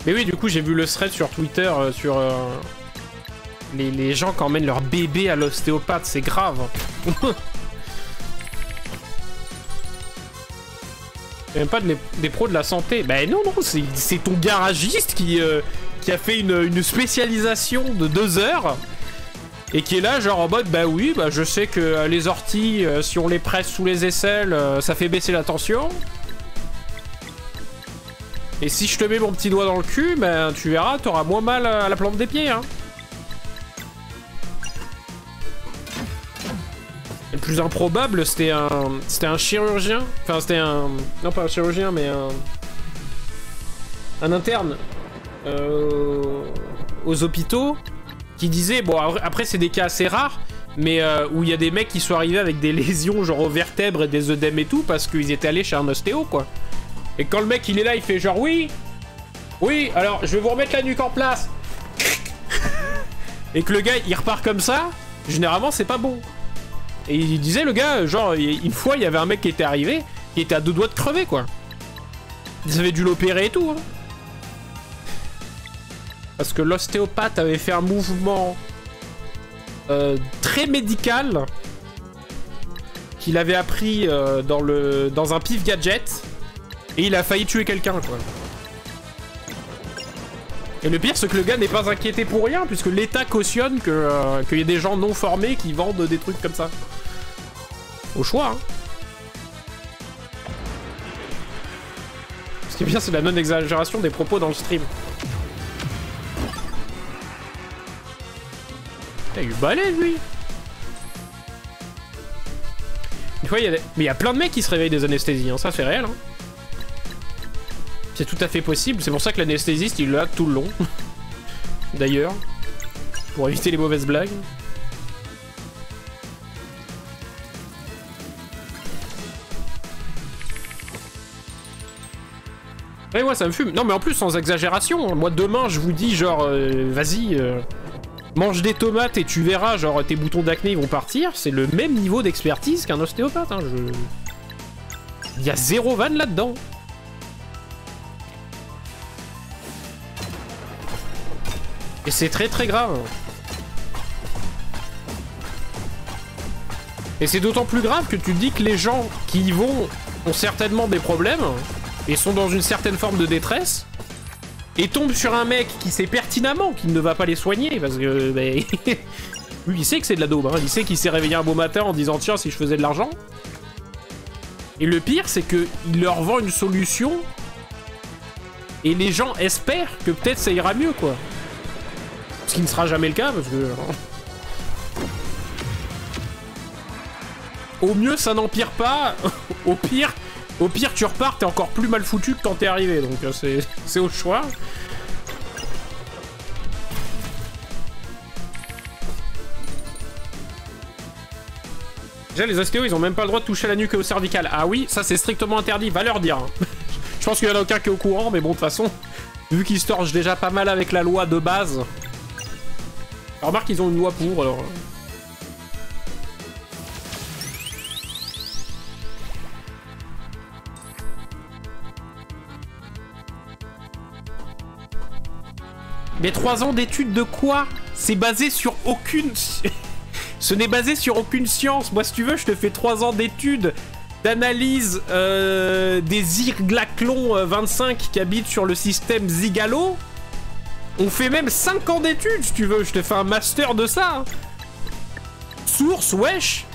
Mais oui, du coup, j'ai vu le thread sur Twitter sur les gens qui emmènent leur bébé à l'ostéopathe, c'est grave. Même pas des pros de la santé. Bah non, non, c'est ton garagiste qui a fait une spécialisation de 2 heures et qui est là genre en mode bah oui, bah je sais que les orties, si on les presse sous les aisselles, ça fait baisser la tension. Et si je te mets mon petit doigt dans le cul, ben tu verras, t'auras moins mal à la plante des pieds, hein. Le plus improbable, c'était un chirurgien. Enfin, c'était un... Non, pas un chirurgien, mais un interne aux hôpitaux qui disait... Bon, après, c'est des cas assez rares, mais où il y a des mecs qui sont arrivés avec des lésions, genre aux vertèbres et des œdèmes et tout, parce qu'ils étaient allés chez un ostéo, quoi. Et quand le mec, il est là, il fait genre... Oui, alors, je vais vous remettre la nuque en place. Et que le gars, il repart comme ça, généralement, c'est pas bon. Et il disait, le gars, genre, une fois, il y avait un mec qui était arrivé, qui était à 2 doigts de crever, quoi. Ils avaient dû l'opérer et tout, hein. Parce que l'ostéopathe avait fait un mouvement très médical qu'il avait appris dans un pif gadget, et il a failli tuer quelqu'un, quoi. Et le pire, c'est que le gars n'est pas inquiété pour rien, puisque l'État cautionne qu'il y ait des gens non formés qui vendent des trucs comme ça. Au choix, hein. Ce qui est bien, c'est la non-exagération des propos dans le stream. T'as eu balèze, lui. Une fois, mais il y a plein de mecs qui se réveillent des anesthésies, hein. Ça, c'est réel, hein. C'est tout à fait possible, c'est pour ça que l'anesthésiste il est là tout le long. D'ailleurs. Pour éviter les mauvaises blagues. Ouais, moi ça me fume. Non mais en plus sans exagération, moi demain je vous dis genre vas-y mange des tomates et tu verras genre tes boutons d'acné ils vont partir. C'est le même niveau d'expertise qu'un ostéopathe, hein. Il y a zéro vanne là-dedans. Et c'est très très grave. Et c'est d'autant plus grave que tu te dis que les gens qui y vont ont certainement des problèmes et sont dans une certaine forme de détresse et tombent sur un mec qui sait pertinemment qu'il ne va pas les soigner parce que... Bah, lui il sait que c'est de la daube, hein. Il sait qu'il s'est réveillé un beau matin en disant tiens si je faisais de l'argent. Et le pire c'est qu'il leur vend une solution et les gens espèrent que peut-être ça ira mieux quoi. Ce qui ne sera jamais le cas, parce que... Au mieux, ça n'empire pas. Au pire, tu repars, t'es encore plus mal foutu que quand t'es arrivé. Donc, c'est au choix. Déjà, les ostéos, ils ont même pas le droit de toucher la nuque et au cervical. Ah oui, ça, c'est strictement interdit. Va leur dire. Hein. Je pense qu'il y en a aucun qui est au courant, mais bon, de toute façon, vu qu'ils se torchent déjà pas mal avec la loi de base... Remarque qu'ils ont une loi pour, alors... Mais 3 ans d'études de quoi? C'est basé sur aucune... Ce n'est basé sur aucune science. Moi, si tu veux, je te fais 3 ans d'études d'analyse des Zirglaclons 25 qui habitent sur le système Zigalo. On fait même 5 ans d'études, si tu veux. Je te fais un master de ça. Hein. Source, wesh.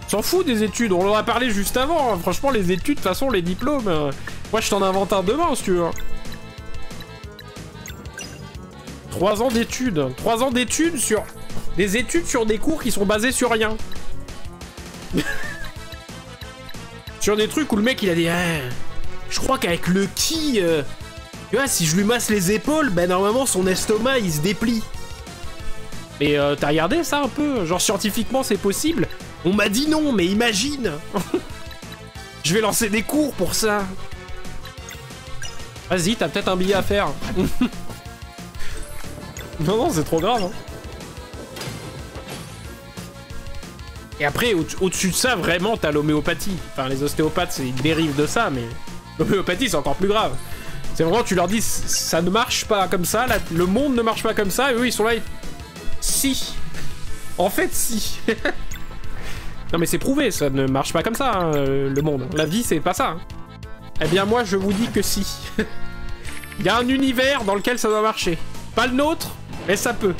S'en fout des études. On en a parlé juste avant. Hein. Franchement, les études, de toute façon, les diplômes... Moi, je t'en invente un demain, si tu veux. 3 ans d'études. 3 ans d'études sur... Des études sur des cours qui sont basés sur rien. Sur des trucs où le mec, il a dit... je crois qu'avec le ki... Tu vois, si je lui masse les épaules, ben normalement son estomac il se déplie. Mais t'as regardé ça un peu? Genre scientifiquement c'est possible? On m'a dit non, mais imagine. Je vais lancer des cours pour ça. Vas-y, t'as peut-être un billet à faire. Non, c'est trop grave. Hein. Et après, au-dessus de ça, vraiment, t'as l'homéopathie. Enfin, les ostéopathes, ils dérivent de ça, mais l'homéopathie, c'est encore plus grave. C'est vraiment, tu leur dis, ça ne marche pas comme ça, là, le monde ne marche pas comme ça, et eux, ils sont là, si. En fait, si. Non, mais c'est prouvé, ça ne marche pas comme ça, hein, le monde. La vie, c'est pas ça. Hein. Eh bien, moi, je vous dis que si. Il y a un univers dans lequel ça doit marcher. Pas le nôtre, mais ça peut.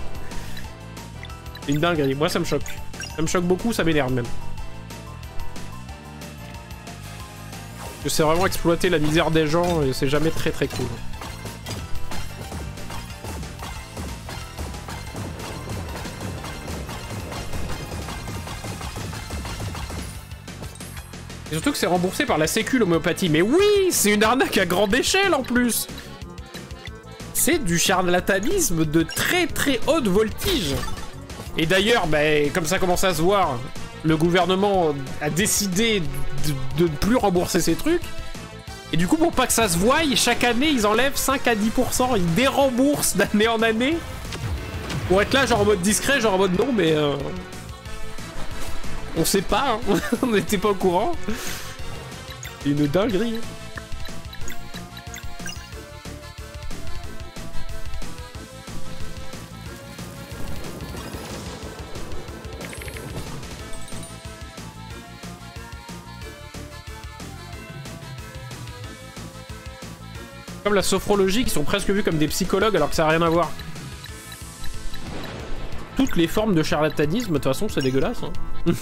C'est une dinguerie, moi, ça me choque. Ça me choque beaucoup, ça m'énerve même. C'est vraiment exploiter la misère des gens et c'est jamais très très cool. Et surtout que c'est remboursé par la sécu l'homéopathie. Mais oui, c'est une arnaque à grande échelle en plus. C'est du charlatanisme de très très haute voltige. Et d'ailleurs, bah, comme ça commence à se voir, le gouvernement a décidé de ne plus rembourser ces trucs. Et du coup, pour pas que ça se voie, chaque année, ils enlèvent 5 à 10%. Ils déremboursent d'année en année. Pour être là, genre en mode discret, genre en mode non, mais... on sait pas, hein. On n'était pas au courant. Une dinguerie. Comme la sophrologie, qui sont presque vus comme des psychologues alors que ça n'a rien à voir. Toutes les formes de charlatanisme, de toute façon, c'est dégueulasse. Hein.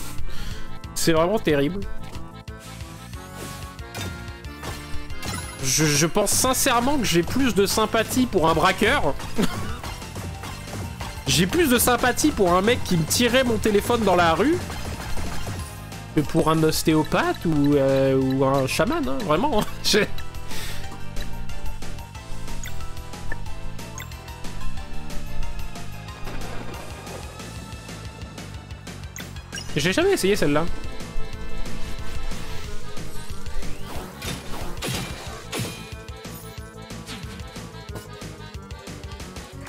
C'est vraiment terrible. Je pense sincèrement que j'ai plus de sympathie pour un braqueur. J'ai plus de sympathie pour un mec qui me tirait mon téléphone dans la rue que pour un ostéopathe ou un chaman, hein, vraiment. J'ai jamais essayé celle-là.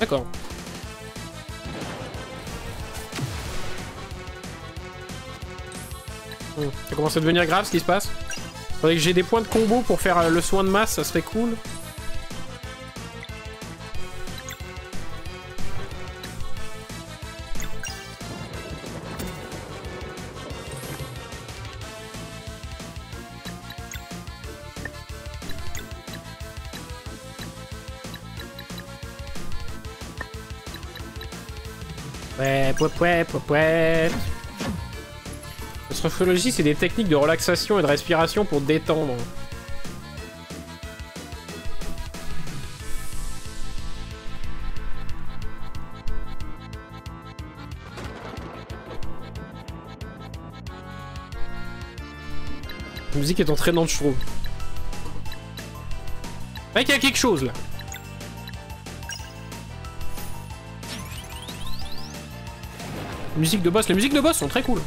D'accord. Ça commence à devenir grave ce qui se passe. Faudrait que j'ai des points de combo pour faire le soin de masse, ça serait cool. Ouais. La sophrologie, c'est des techniques de relaxation et de respiration pour détendre. La musique est entraînante, je trouve. Mec, il y a quelque chose là. Musique de boss, les musiques de boss sont très cool.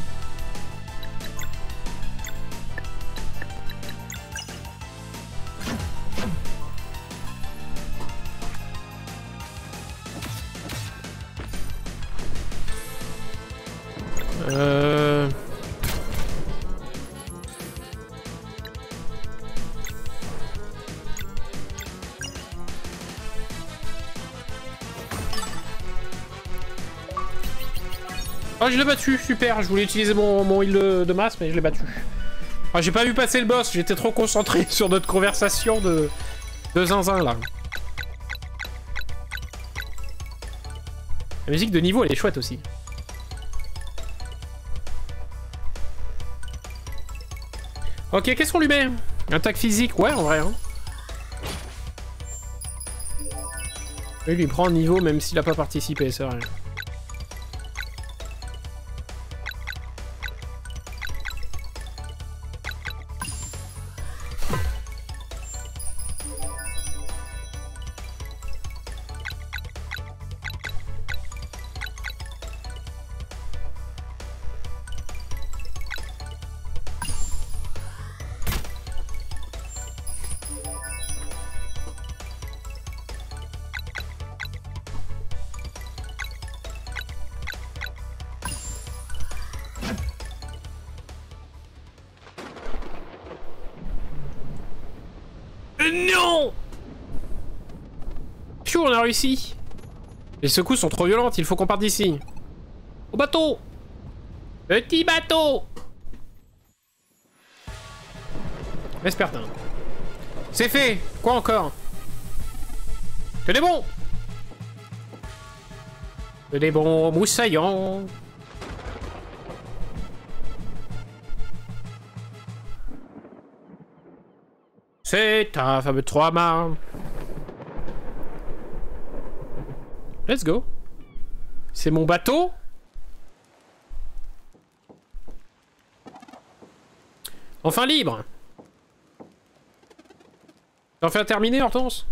Oh, je l'ai battu, super. Je voulais utiliser mon heal de masse, mais je l'ai battu. Ah, j'ai pas vu passer le boss, j'étais trop concentré sur notre conversation de zinzin, là. La musique de niveau, elle est chouette aussi. Ok, qu'est-ce qu'on lui met? Attaque physique, ouais, en vrai, hein. Il lui prend un niveau même s'il a pas participé, c'est vrai. Non! Pfiou, on a réussi. Les secousses sont trop violentes, il faut qu'on parte d'ici. Au bateau! Petit bateau! Vespertin. C'est fait! Quoi encore? Que des bons! Que des bons moussaillants! C'est un fameux 3 mâts. Let's go. C'est mon bateau. Enfin libre. T'as enfin terminé, Hortense?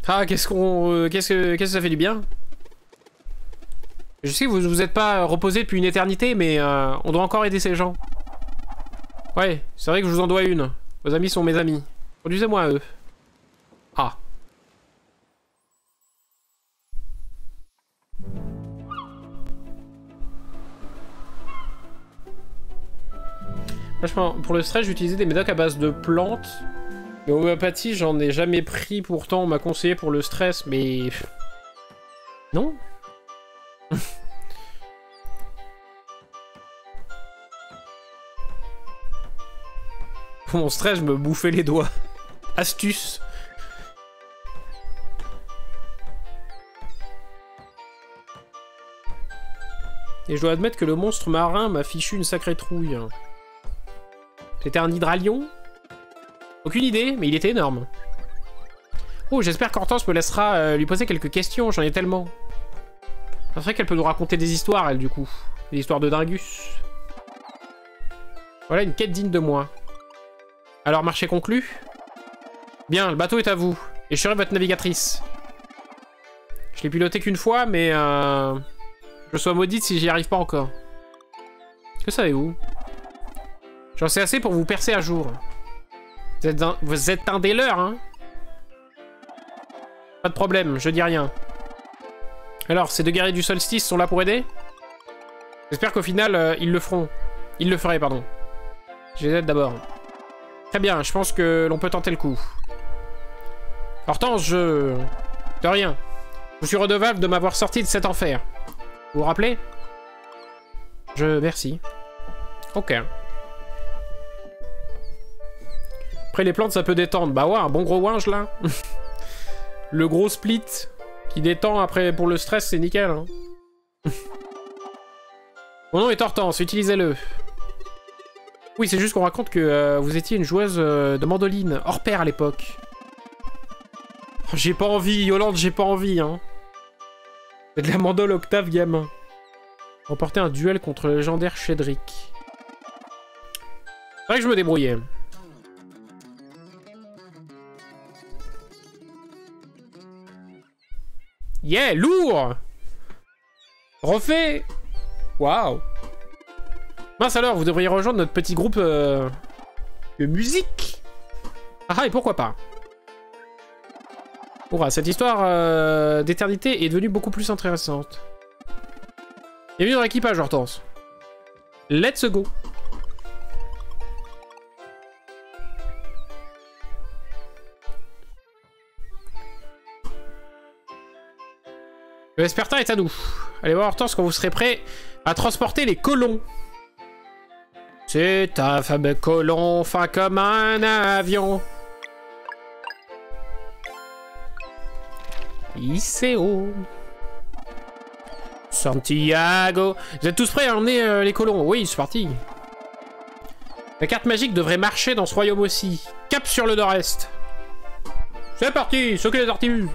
Ah, qu'est-ce que ça fait du bien? Je sais que vous vous êtes pas reposé depuis une éternité, mais on doit encore aider ces gens. Ouais, c'est vrai que je vous en dois une. Vos amis sont mes amis. Produisez-moi eux. Ah. Franchement, pour le stress, j'utilisais des médocs à base de plantes. Mais homéopathie, j'en ai jamais pris, pourtant on m'a conseillé pour le stress, mais... Non. Pour mon stress, je me bouffais les doigts. Astuce. Et je dois admettre que le monstre marin m'a fichu une sacrée trouille. C'était un hydralion? Aucune idée, mais il était énorme. Oh, j'espère qu'Hortense me laissera lui poser quelques questions, j'en ai tellement. C'est vrai qu'elle peut nous raconter des histoires, elle, du coup. Des histoires de Dingus. Voilà une quête digne de moi. Alors, marché conclu? Bien, le bateau est à vous. Et je serai votre navigatrice. Je l'ai piloté qu'une fois, mais je sois maudite si j'y arrive pas encore. Que savez-vous? J'en sais assez pour vous percer à jour. Vous êtes un des leurs, hein? Pas de problème, je dis rien. Alors, ces deux guerriers du solstice sont là pour aider? J'espère qu'au final, ils le feront. Ils le feraient, pardon. Je les aide d'abord. Très bien, je pense que l'on peut tenter le coup. Hortense, De rien. Je suis redevable de m'avoir sorti de cet enfer. Vous vous rappelez? Merci. Ok. Après les plantes ça peut détendre. Bah ouais, un bon gros winge là. Le gros split qui détend après pour le stress c'est nickel. Hein. Mon nom est Hortense, utilisez-le. Oui c'est juste qu'on raconte que vous étiez une joueuse de mandoline hors pair à l'époque. Oh, j'ai pas envie, Yolande, j'ai pas envie. Hein. C'est de la mandole octave gamin. Remporter un duel contre le légendaire Cédric. C'est vrai que je me débrouillais. Yeah, lourd! Refait! Waouh! Mince alors, vous devriez rejoindre notre petit groupe de musique! Ah, et pourquoi pas? Oura, cette histoire d'éternité est devenue beaucoup plus intéressante. Bienvenue dans l'équipage, Hortense. Let's go! Le Vespertin est à nous. Allez voir Hortense quand vous serez prêt à transporter les colons. C'est un fameux colon fin comme un avion. Iseo. Santiago. Vous êtes tous prêts à emmener les colons? Oui, c'est parti. La carte magique devrait marcher dans ce royaume aussi. Cap sur le nord-est. C'est parti, ceux que les artimuses.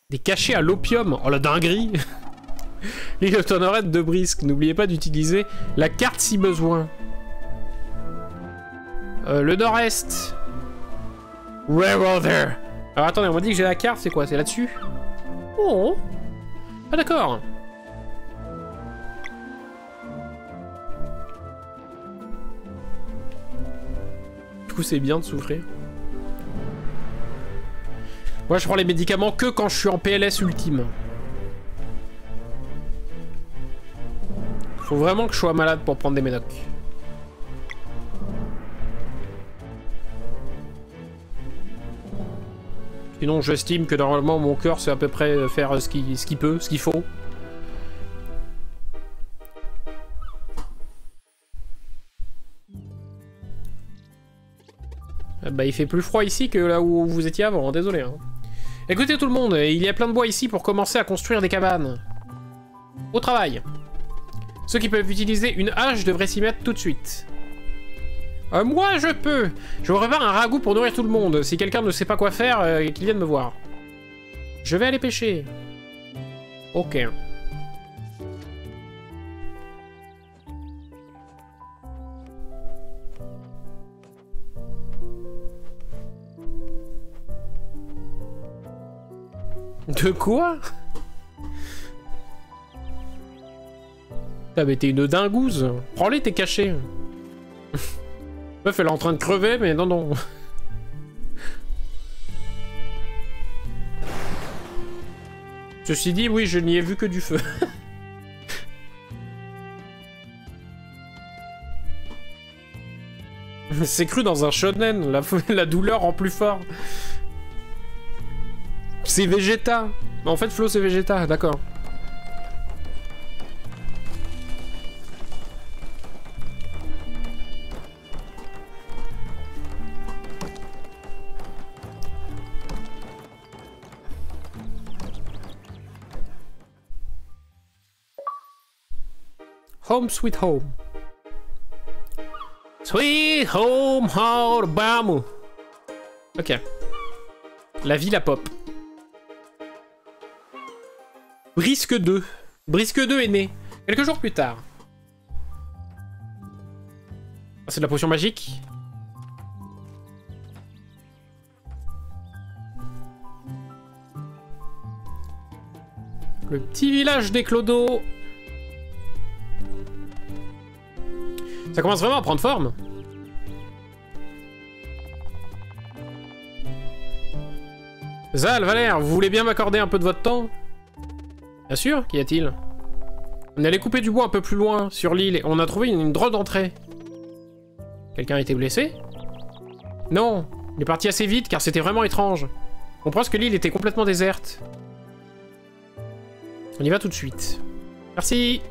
Des cachets à l'opium. Oh la dinguerie. L'île de Tonorette de Brisque. N'oubliez pas d'utiliser la carte si besoin. Le nord-est. Where there? Alors attendez, on m'a dit que j'ai la carte, c'est quoi? C'est là-dessus? Oh. Ah d'accord. Du coup c'est bien de souffrir. Moi je prends les médicaments que quand je suis en PLS ultime. Faut vraiment que je sois malade pour prendre des médocs. Sinon j'estime que normalement mon cœur c'est à peu près faire ce qu'il peut, ce qu'il faut. Bah il fait plus froid ici que là où vous étiez avant, désolé. Hein. Écoutez tout le monde, il y a plein de bois ici pour commencer à construire des cabanes. Au travail. Ceux qui peuvent utiliser une hache devraient s'y mettre tout de suite. Moi, je peux. Je vous prépare un ragoût pour nourrir tout le monde. Si quelqu'un ne sait pas quoi faire, qu'il vienne me voir. Je vais aller pêcher. Ok. De quoi? Putain, mais t'es une dingouze. Prends-les, t'es caché. Meuf, elle est en train de crever, mais non, non. Ceci dit, oui, je n'y ai vu que du feu. C'est cru dans un shonen, la douleur en plus fort. C'est Vegeta. En fait, Flo, c'est Vegeta, d'accord. Home sweet home. Sweet home Alabama. Ok. La ville à pop. Brisque 2. Brisque 2 est né. Quelques jours plus tard. Ah, c'est de la potion magique. Le petit village des Clodos. Ça commence vraiment à prendre forme. Zal, Valère, vous voulez bien m'accorder un peu de votre temps? Bien sûr, qu'y a-t-il? On est allé couper du bois un peu plus loin, sur l'île, et on a trouvé une drôle d'entrée. Quelqu'un a été blessé? Non, il est parti assez vite car c'était vraiment étrange. On pense que l'île était complètement déserte. On y va tout de suite. Merci.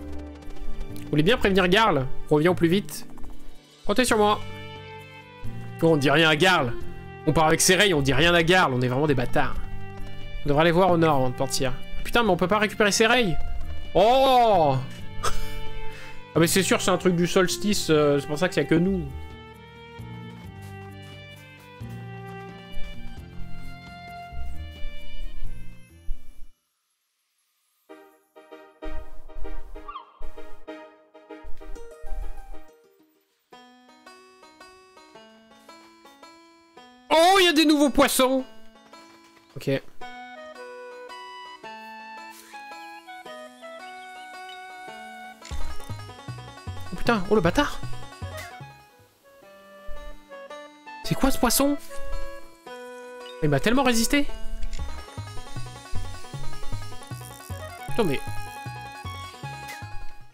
Vous voulez bien prévenir Garl? Reviens au plus vite. Comptez sur moi. Oh, on dit rien à Garl. On part avec Sereii, on dit rien à Garl. On est vraiment des bâtards. On devrait aller voir au nord avant de partir. Putain, mais on peut pas récupérer Sereii. Oh. Ah mais c'est sûr, c'est un truc du solstice. C'est pour ça qu'il y a que nous. Oh, il y a des nouveaux poissons. Ok. Oh putain, oh le bâtard. C'est quoi ce poisson? Il m'a tellement résisté. Putain mais...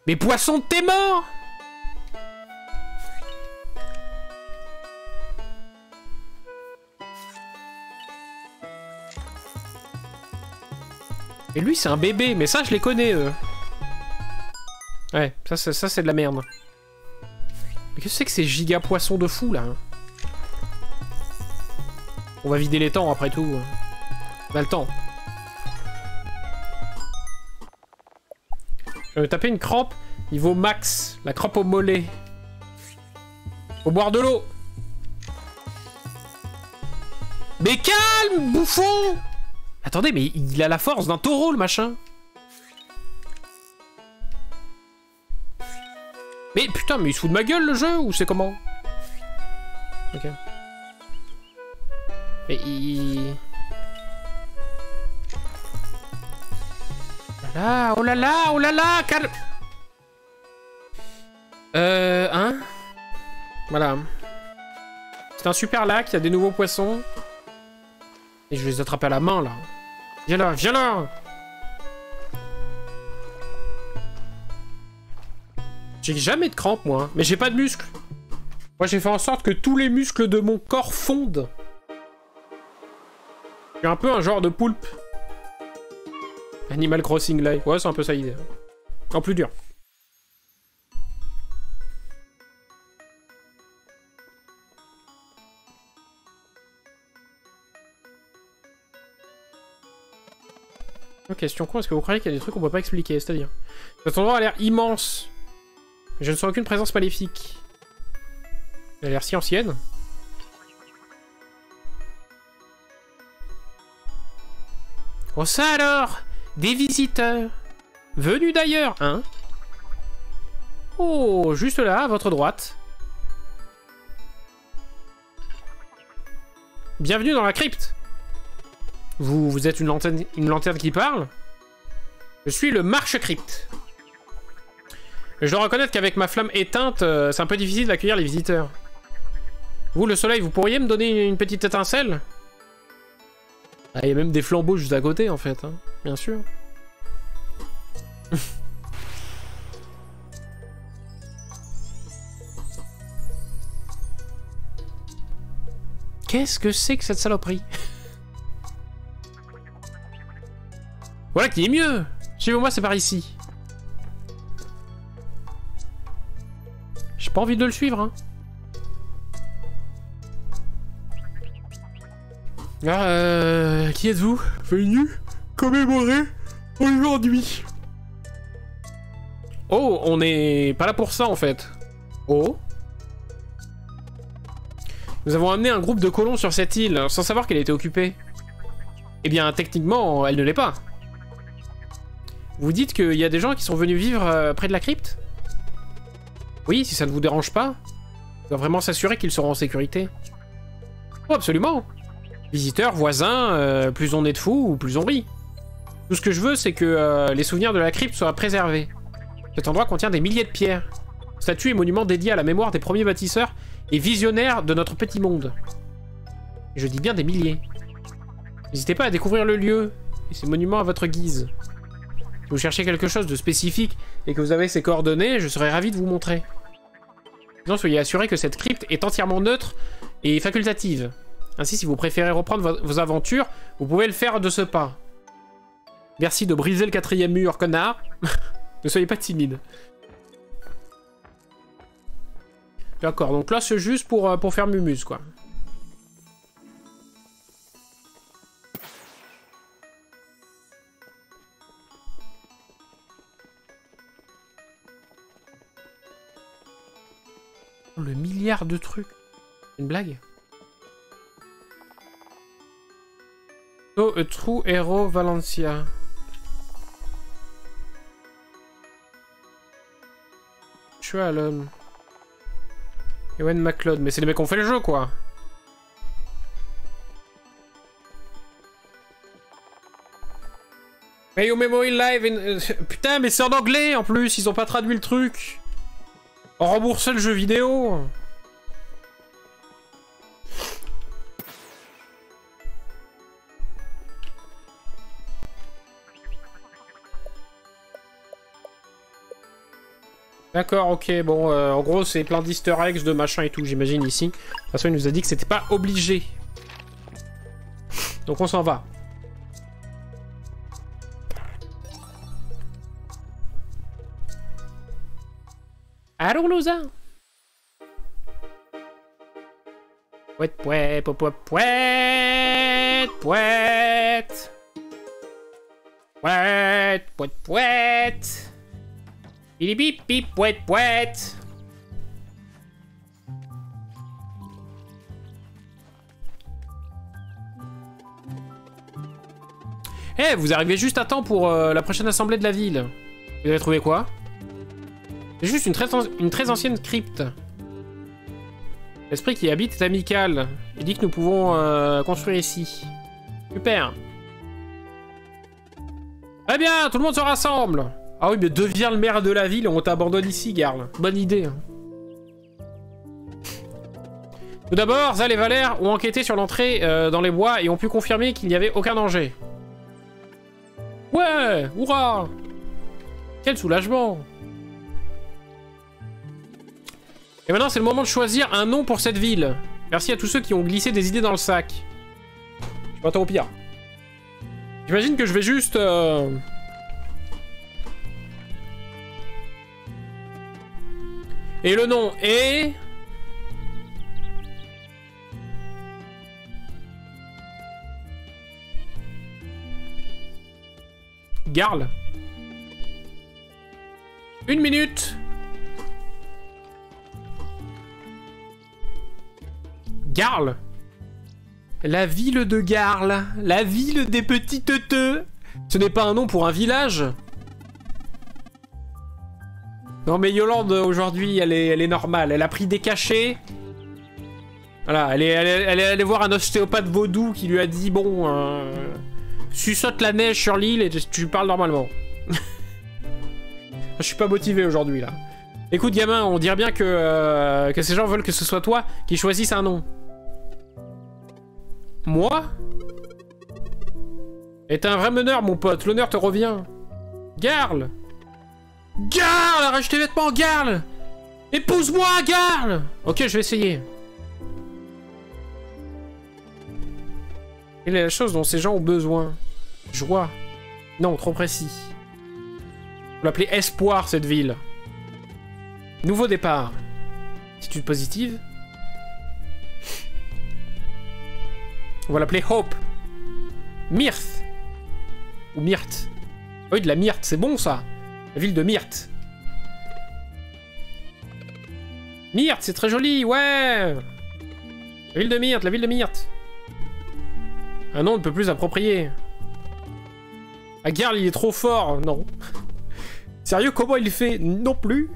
Mais poisson, t'es mort! Et lui, c'est un bébé, mais ça, je les connais, eux. Ouais, ça c'est de la merde. Mais qu'est-ce que c'est que ces giga poissons de fou, là? On va vider les temps, après tout. On a le temps. Je vais me taper une crampe niveau max. La crampe au mollet. Faut boire de l'eau. Mais calme, bouffon! Attendez, mais il a la force d'un taureau, le machin. Mais putain, mais il se fout de ma gueule, le jeu, ou c'est comment? Ok. Mais il... Oh là là, oh là là, calme. Hein? Voilà. C'est un super lac, il y a des nouveaux poissons. Et je vais les attraper à la main, là. Viens là, viens là! J'ai jamais de crampes, moi. Mais j'ai pas de muscles. Moi, j'ai fait en sorte que tous les muscles de mon corps fondent. Je suis un peu un genre de poulpe. Animal Crossing Live. Ouais, c'est un peu ça l'idée. En plus dur. Question con, est-ce que vous croyez qu'il y a des trucs qu'on peut pas expliquer? C'est-à-dire, cet endroit a l'air immense. Mais je ne sens aucune présence maléfique. Elle a l'air si ancienne. Oh ça alors! Des visiteurs! Venus d'ailleurs, hein? Oh, juste là, à votre droite. Bienvenue dans la crypte! Vous êtes une lanterne qui parle? Je suis le marche-crypte. Je dois reconnaître qu'avec ma flamme éteinte, c'est un peu difficile d'accueillir les visiteurs. Vous, le soleil, vous pourriez me donner une petite étincelle? Ah, il y a même des flambeaux juste à côté, en fait, hein. Bien sûr. Qu'est-ce que c'est que cette saloperie? Voilà qui est mieux. Suivez-moi, c'est par ici. J'ai pas envie de le suivre, hein. Ah, qui êtes-vous? Venu commémorer aujourd'hui. Oh, on est pas là pour ça, en fait. Oh. Nous avons amené un groupe de colons sur cette île, sans savoir qu'elle était occupée. Eh bien, techniquement, elle ne l'est pas. Vous dites qu'il y a des gens qui sont venus vivre près de la crypte? Oui, si ça ne vous dérange pas. On doit vraiment s'assurer qu'ils seront en sécurité. Oh, absolument. Visiteurs, voisins, plus on est de fous, ou plus on rit. Tout ce que je veux, c'est que les souvenirs de la crypte soient préservés. Cet endroit contient des milliers de pierres. Statues et monuments dédiés à la mémoire des premiers bâtisseurs et visionnaires de notre petit monde. Et je dis bien des milliers. N'hésitez pas à découvrir le lieu et ces monuments à votre guise. Si vous cherchez quelque chose de spécifique et que vous avez ces coordonnées, je serais ravi de vous montrer. Sinon, soyez assurés que cette crypte est entièrement neutre et facultative. Ainsi, si vous préférez reprendre vos aventures, vous pouvez le faire de ce pas. Merci de briser le 4e mur, connard. Ne soyez pas timide. D'accord, donc là c'est juste pour faire mumuse, quoi. Le milliard de trucs. Une blague? Oh, a true hero Valencia. Je suis à l'homme. Ewan McLeod, mais c'est les mecs qui ont fait le jeu, quoi. Hey, au Memory Live putain, mais c'est en anglais, en plus, ils ont pas traduit le truc. On rembourse le jeu vidéo. D'accord, ok, bon, en gros, c'est plein d'easter eggs, de machin et tout, j'imagine, ici. De toute façon, il nous a dit que c'était pas obligé. Donc on s'en va. Allons, Lausa. Pouet, pouet, pouet, pouet, pouet, pouet. Pouet, pouet, pouet. Bip bip bip pouet pouet. Eh, vous arrivez juste à temps pour la prochaine assemblée de la ville. Vous avez trouvé quoi? C'est juste une très ancienne crypte. L'esprit qui y habite est amical. Il dit que nous pouvons construire ici. Super. Très bien, tout le monde se rassemble. Ah oui, mais deviens le maire de la ville, on t'abandonne ici, Garl. Bonne idée. Hein. Tout d'abord, Zal et Valère ont enquêté sur l'entrée dans les bois et ont pu confirmer qu'il n'y avait aucun danger. Ouais, hurrah! Quel soulagement! Et maintenant, c'est le moment de choisir un nom pour cette ville. Merci à tous ceux qui ont glissé des idées dans le sac. Je m'attends au pire. J'imagine que je vais juste... Et le nom est... Garl. 1 minute. Garl. La ville de Garl. La ville des petits teuteux. Ce n'est pas un nom pour un village. Non mais Yolande aujourd'hui elle est normale. Elle a pris des cachets. Voilà, elle est allée voir un ostéopathe vaudou qui lui a dit bon, suçote la neige sur l'île et tu parles normalement. Je suis pas motivé aujourd'hui là. Écoute gamin, on dirait bien que ces gens veulent que ce soit toi qui choisisse un nom. Moi? T'es un vrai meneur mon pote, l'honneur te revient. Garl! Garl! Arrache tes vêtements, Garl! Épouse-moi, Garl! Ok, je vais essayer. Quelle est la chose dont ces gens ont besoin? Joie. Non, trop précis. On va l'appeler Espoir, cette ville. Nouveau départ. Attitude positive. On va l'appeler Hope. Myrthe. Ou Myrthe. Oui, de la Myrthe, c'est bon ça. La ville de Myrthe. Myrthe, c'est très joli, ouais. La ville de Myrthe, la ville de Myrthe. Un nom ne peut plus approprié. Ah, Garl, il est trop fort, non. Sérieux, comment il fait? Non plus.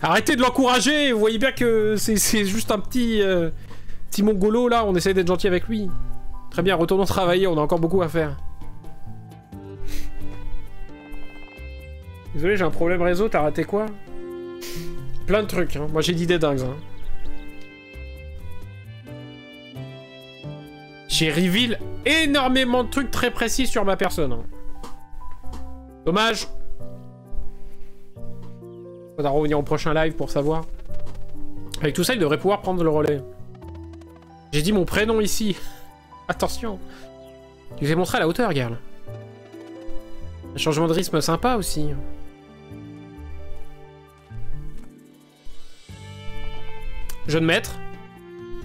Arrêtez de l'encourager, vous voyez bien que c'est juste un petit mongolo là, on essaie d'être gentil avec lui. Très bien, retournons travailler, on a encore beaucoup à faire. Désolé, j'ai un problème réseau, t'as raté quoi? Plein de trucs, hein. Moi j'ai d'idées dingues. Hein. J'ai reveal énormément de trucs très précis sur ma personne. Hein. Dommage. Faudra revenir au prochain live pour savoir. Avec tout ça, il devrait pouvoir prendre le relais. J'ai dit mon prénom ici. Attention. Tu vous ai montré à la hauteur, Garl. Un changement de rythme sympa aussi. Jeune maître.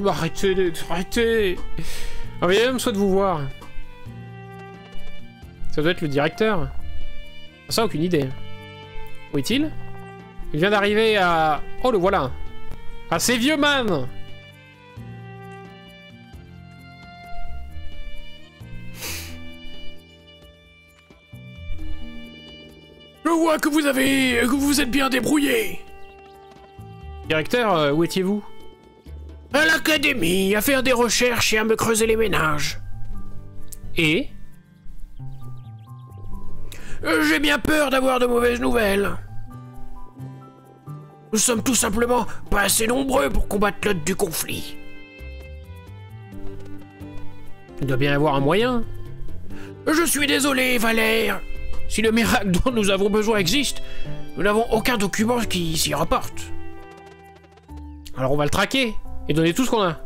Arrêtez, arrêtez. Ah mais même soit de vous voir. Ça doit être le directeur. Ça, aucune idée. Où est-il? Il vient d'arriver à... Oh, le voilà. Ah, c'est vieux man. Je vois que vous êtes bien débrouillé. Directeur, où étiez-vous? À l'académie, à faire des recherches et à me creuser les méninges. Et? J'ai bien peur d'avoir de mauvaises nouvelles. Nous sommes tout simplement pas assez nombreux pour combattre l'autre du conflit. Il doit bien y avoir un moyen. Je suis désolé, Valère. Si le miracle dont nous avons besoin existe, nous n'avons aucun document qui s'y rapporte. Alors on va le traquer et donner tout ce qu'on a.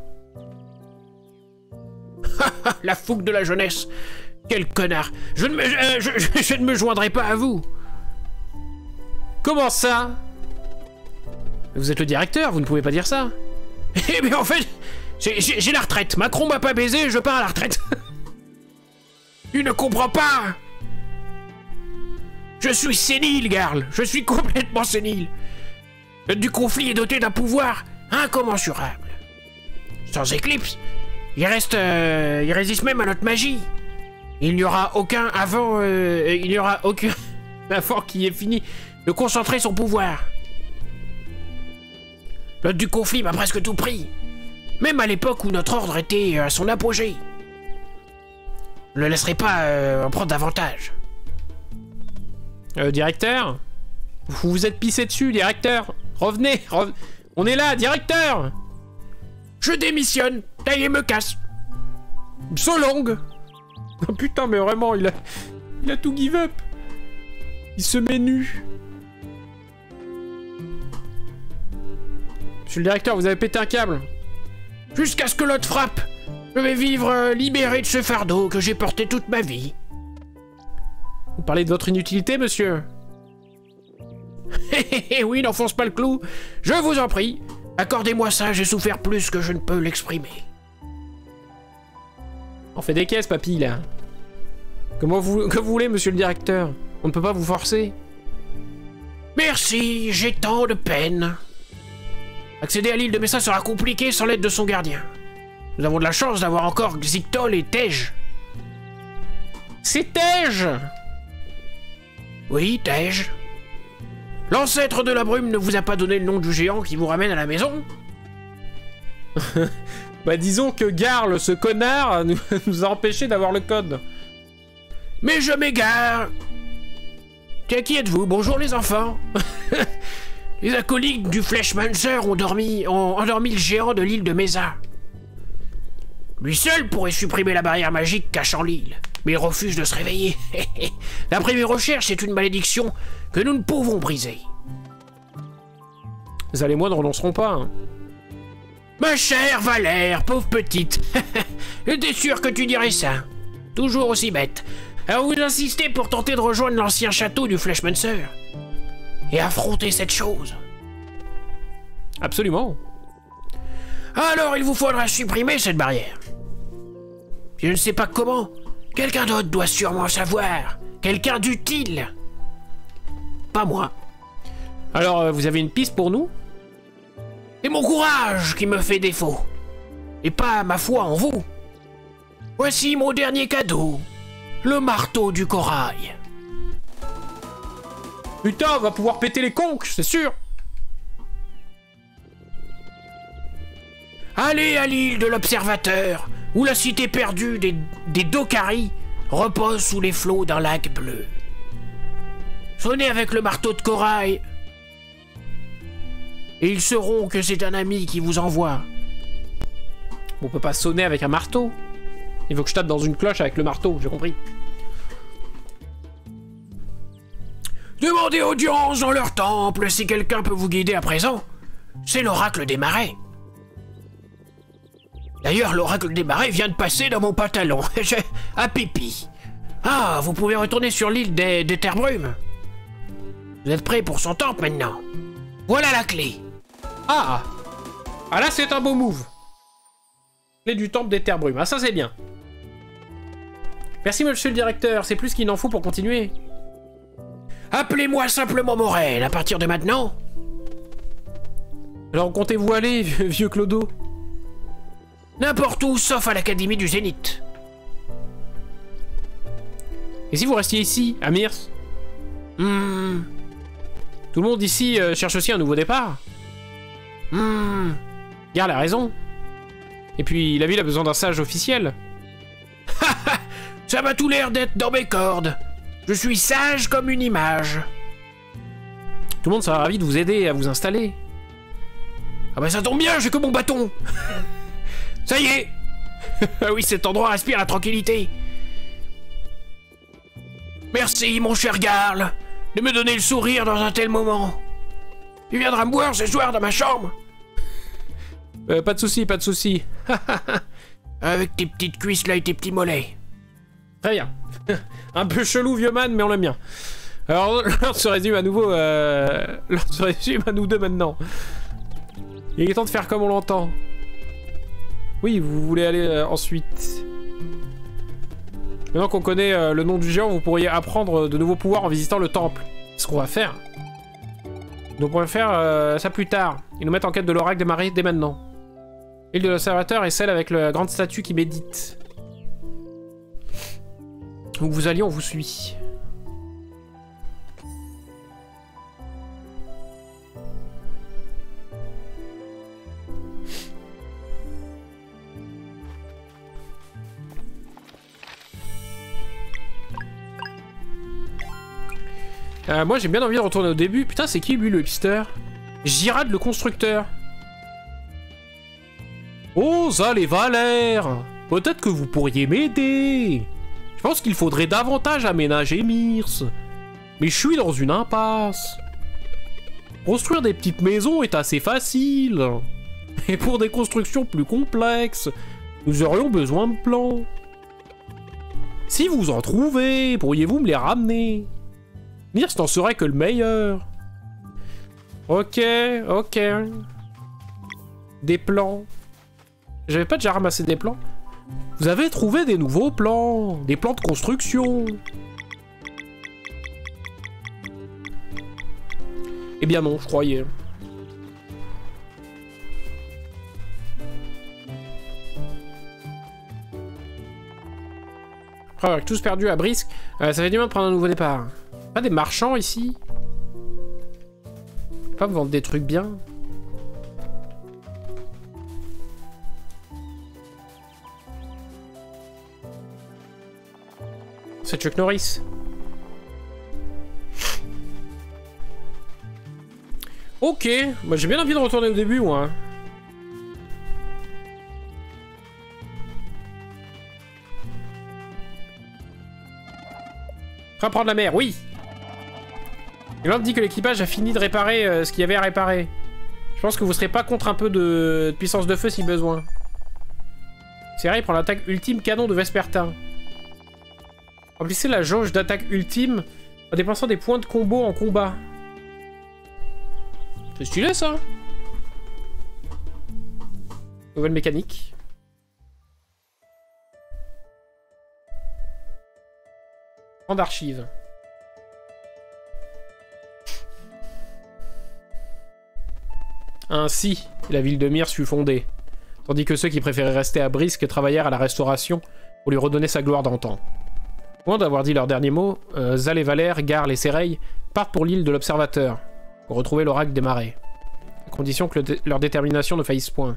La fougue de la jeunesse. Quel connard. Je ne me joindrai pas à vous. Comment ça? Vous êtes le directeur, vous ne pouvez pas dire ça. Eh bien en fait, j'ai la retraite. Macron m'a pas baisé, je pars à la retraite. Tu ne comprends pas. Je suis sénile, Garl. Je suis complètement sénile. Le du conflit est doté d'un pouvoir incommensurable. Sans Éclipse, il résiste même à notre magie. Il n'y aura aucun avant... il n'y aura aucun avant qui ait fini de concentrer son pouvoir. L'autre du conflit m'a presque tout pris. Même à l'époque où notre ordre était à son apogée. Je ne le laisserai pas en prendre davantage. Directeur? Vous vous êtes pissé dessus, directeur. Revenez, on est là, directeur. Je démissionne. Taille et me casse. So long. Oh putain, mais vraiment, il a tout give up. Il se met nu. Monsieur le directeur, vous avez pété un câble. Jusqu'à ce que l'autre frappe. Je vais vivre libéré de ce fardeau que j'ai porté toute ma vie. Vous parlez de votre inutilité, monsieur? Oui, n'enfonce pas le clou. Je vous en prie. Accordez-moi ça, j'ai souffert plus que je ne peux l'exprimer. On fait des caisses, papy, là. Que vous voulez, monsieur le directeur? On ne peut pas vous forcer. Merci, j'ai tant de peine. Accéder à l'île de Messa sera compliqué sans l'aide de son gardien. Nous avons de la chance d'avoir encore Xictol et Tej. C'est Tej! Oui, Tej. L'ancêtre de la brume ne vous a pas donné le nom du géant qui vous ramène à la maison? Bah disons que Garl, ce connard, nous a empêché d'avoir le code. Mais je m'égare. Tiens, qui êtes-vous? Bonjour les enfants. Les acolytes du Fleshmancer ont endormi le géant de l'île de Mesa. Lui seul pourrait supprimer la barrière magique cachant l'île, mais il refuse de se réveiller. D'après mes recherches, c'est une malédiction que nous ne pouvons briser. Zal et moi ne renoncerons pas. Hein. Ma chère Valère, pauvre petite. J'étais sûr que tu dirais ça. Toujours aussi bête. Alors vous insistez pour tenter de rejoindre l'ancien château du Fleshmancer et affronter cette chose. Absolument. Alors il vous faudra supprimer cette barrière. Je ne sais pas comment. Quelqu'un d'autre doit sûrement savoir. Quelqu'un d'utile. Pas moi. Alors, vous avez une piste pour nous? C'est mon courage qui me fait défaut. Et pas ma foi en vous. Voici mon dernier cadeau. Le marteau du corail. Putain, on va pouvoir péter les conques, c'est sûr. Allez à l'île de l'Observateur, où la cité perdue des Dokari repose sous les flots d'un lac bleu. Sonnez avec le marteau de corail, et ils sauront que c'est un ami qui vous envoie. On peut pas sonner avec un marteau. Il faut que je tape dans une cloche avec le marteau, j'ai compris. Demandez audience dans leur temple si quelqu'un peut vous guider à présent. C'est l'oracle des marais. D'ailleurs, l'oracle des marais vient de passer dans mon pantalon. À pipi. Ah, vous pouvez retourner sur l'île des terres brumes. Vous êtes prêts pour son temple maintenant? Voilà la clé. Ah! Ah là, c'est un beau move. Clé du temple des terres brumes. Ah, ça, c'est bien. Merci, monsieur le directeur. C'est plus qu'il en faut pour continuer. Appelez-moi simplement Morel à partir de maintenant. Alors, comptez-vous aller, vieux Clodo? N'importe où, sauf à l'Académie du Zénith. Et si vous restiez ici, à Mirs? Tout le monde ici cherche aussi un nouveau départ. Garl a raison. Et puis, la ville a besoin d'un sage officiel. Ça m'a tout l'air d'être dans mes cordes. Je suis sage comme une image. Tout le monde sera ravi de vous aider à vous installer. Ah bah ça tombe bien, j'ai que mon bâton. Ça y est. Ah oui, cet endroit respire la tranquillité. Merci, mon cher Garl, de me donner le sourire dans un tel moment. Tu viendras me voir ce soir dans ma chambre. Pas de soucis, pas de soucis. Avec tes petites cuisses là et tes petits mollets. Très bien. Un peu chelou, vieux man, mais on l'aime bien. Alors, l'ordre se résume à nouveau... L'ordre se résume à nous deux maintenant. Il est temps de faire comme on l'entend. Oui, vous voulez aller ensuite. Maintenant qu'on connaît le nom du géant, vous pourriez apprendre de nouveaux pouvoirs en visitant le temple. C'est ce qu'on va faire. Nous pourrions faire ça plus tard. Et nous mettre en quête de l'oracle des marais dès maintenant. L'île de l'Observateur est celle avec la grande statue qui médite. Où vous alliez, on vous suit. Moi j'ai bien envie de retourner au début. Putain, c'est qui lui le hipster? Girad le constructeur. Oh, Zal et Valère, peut-être que vous pourriez m'aider. Je pense qu'il faudrait davantage aménager Mirs. Mais je suis dans une impasse. Construire des petites maisons est assez facile. Et pour des constructions plus complexes, nous aurions besoin de plans. Si vous en trouvez, pourriez-vous me les ramener? Mirs n'en serait que le meilleur. Ok, ok. Des plans. J'avais pas déjà ramassé des plans? Vous avez trouvé des nouveaux plans, des plans de construction. Eh bien non, je croyais. Après avoir tous perdu à Brisque, ça fait du mal de prendre un nouveau départ. Pas des marchands ici? Pas me vendre des trucs bien? C'est Chuck Norris. Ok, bah, j'ai bien envie de retourner au début, moi. Reprendre la mer, oui. L'ordre dit que l'équipage a fini de réparer ce qu'il y avait à réparer. Je pense que vous serez pas contre un peu de puissance de feu si besoin. Serré prend l'attaque ultime canon de Vespertin. Remplissez la jauge d'attaque ultime en dépensant des points de combo en combat. C'est stylé ça. Nouvelle mécanique. Camp d'archives. Ainsi, la ville de Myrs fut fondée, tandis que ceux qui préféraient rester à Brisque travaillèrent à la restauration pour lui redonner sa gloire d'antan. Loin d'avoir dit leurs derniers mots, Zal et Valère, Garl et Séreil partent pour l'île de l'Observateur, pour retrouver l'oracle des marées, à condition que leur détermination ne faillisse point.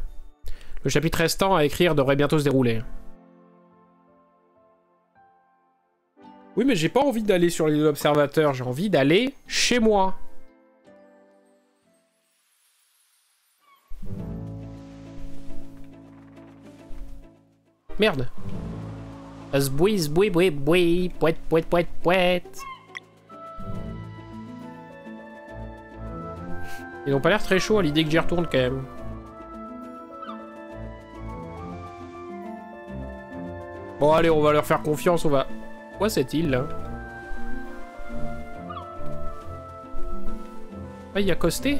Le chapitre restant à écrire devrait bientôt se dérouler. Oui, mais j'ai pas envie d'aller sur l'île de l'Observateur, j'ai envie d'aller chez moi. Merde. Zboui, zboui, boui, boui, pouet, pouet, pouet, pouet. Ils ont pas l'air très chauds à l'idée que j'y retourne quand même. Bon allez, on va leur faire confiance, on va... Quoi cette île là? Ah, il y a Costé?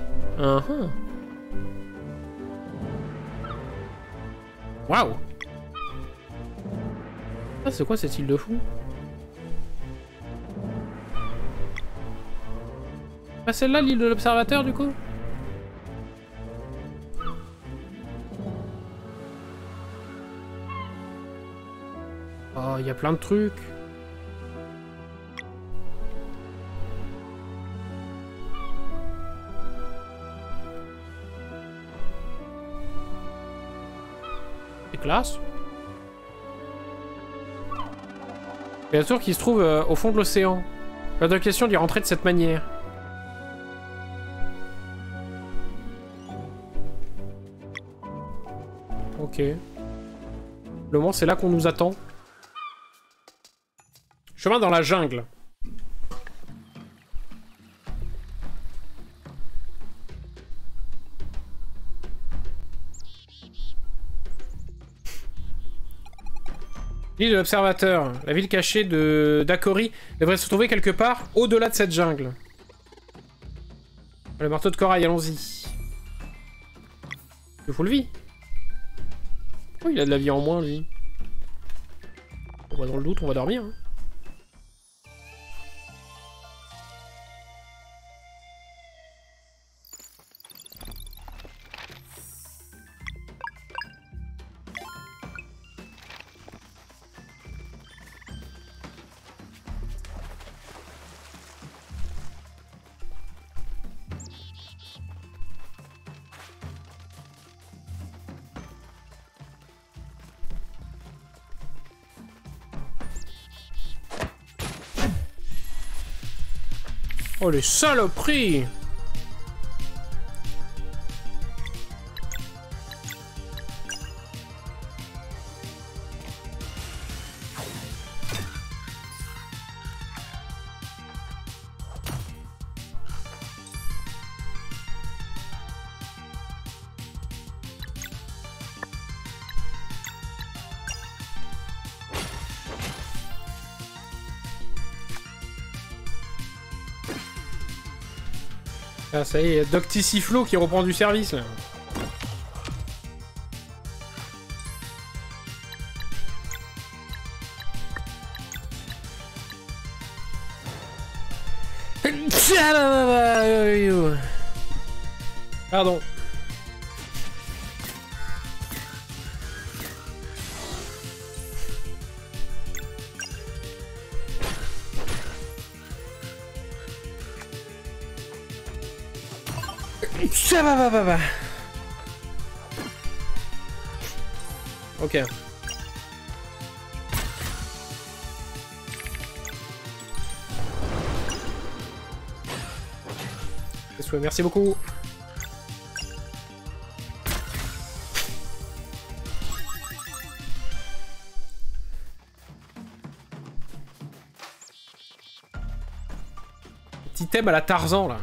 Waouh! Ah, c'est quoi cette île de fou? Pas celle-là, l'île de l'Observateur, du coup? Oh, il y a plein de trucs. C'est classe. Il y a la tour qui se trouve au fond de l'océan. Pas de question d'y rentrer de cette manière. Ok. Le moment, c'est là qu'on nous attend. Chemin dans la jungle. L'île de l'Observateur, la ville cachée d'Akori, devrait se trouver quelque part au-delà de cette jungle. Le marteau de corail, allons-y. Il faut le vie. Oh, il a de la vie en moins, lui. On va dans le doute, on va dormir. Hein. Oh les saloperies! Ah ça y est, Docticiflo qui reprend du service là. Pardon. Ça va. Ok. Merci beaucoup. Petit thème à la Tarzan là.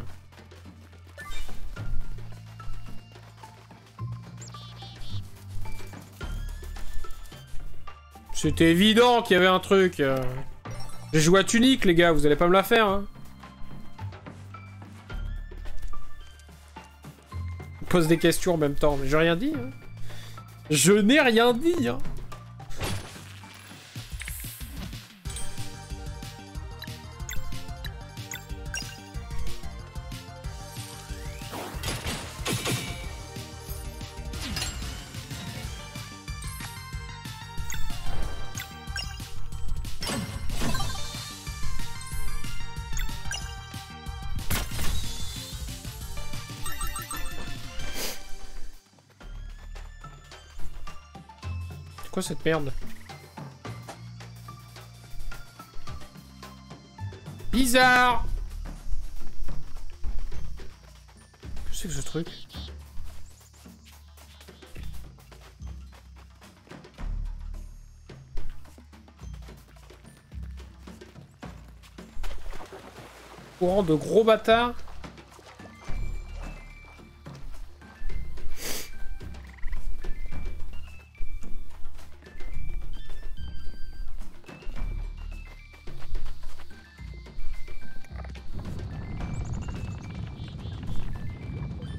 C'était évident qu'il y avait un truc. J'ai joué à Tunic les gars, vous allez pas me la faire hein. Pose des questions en même temps, mais j'ai rien dit. Hein. Je n'ai rien dit. Hein. Quoi cette merde? Bizarre. Qu'est-ce que c'est que ce truc? Courant de gros bâtards.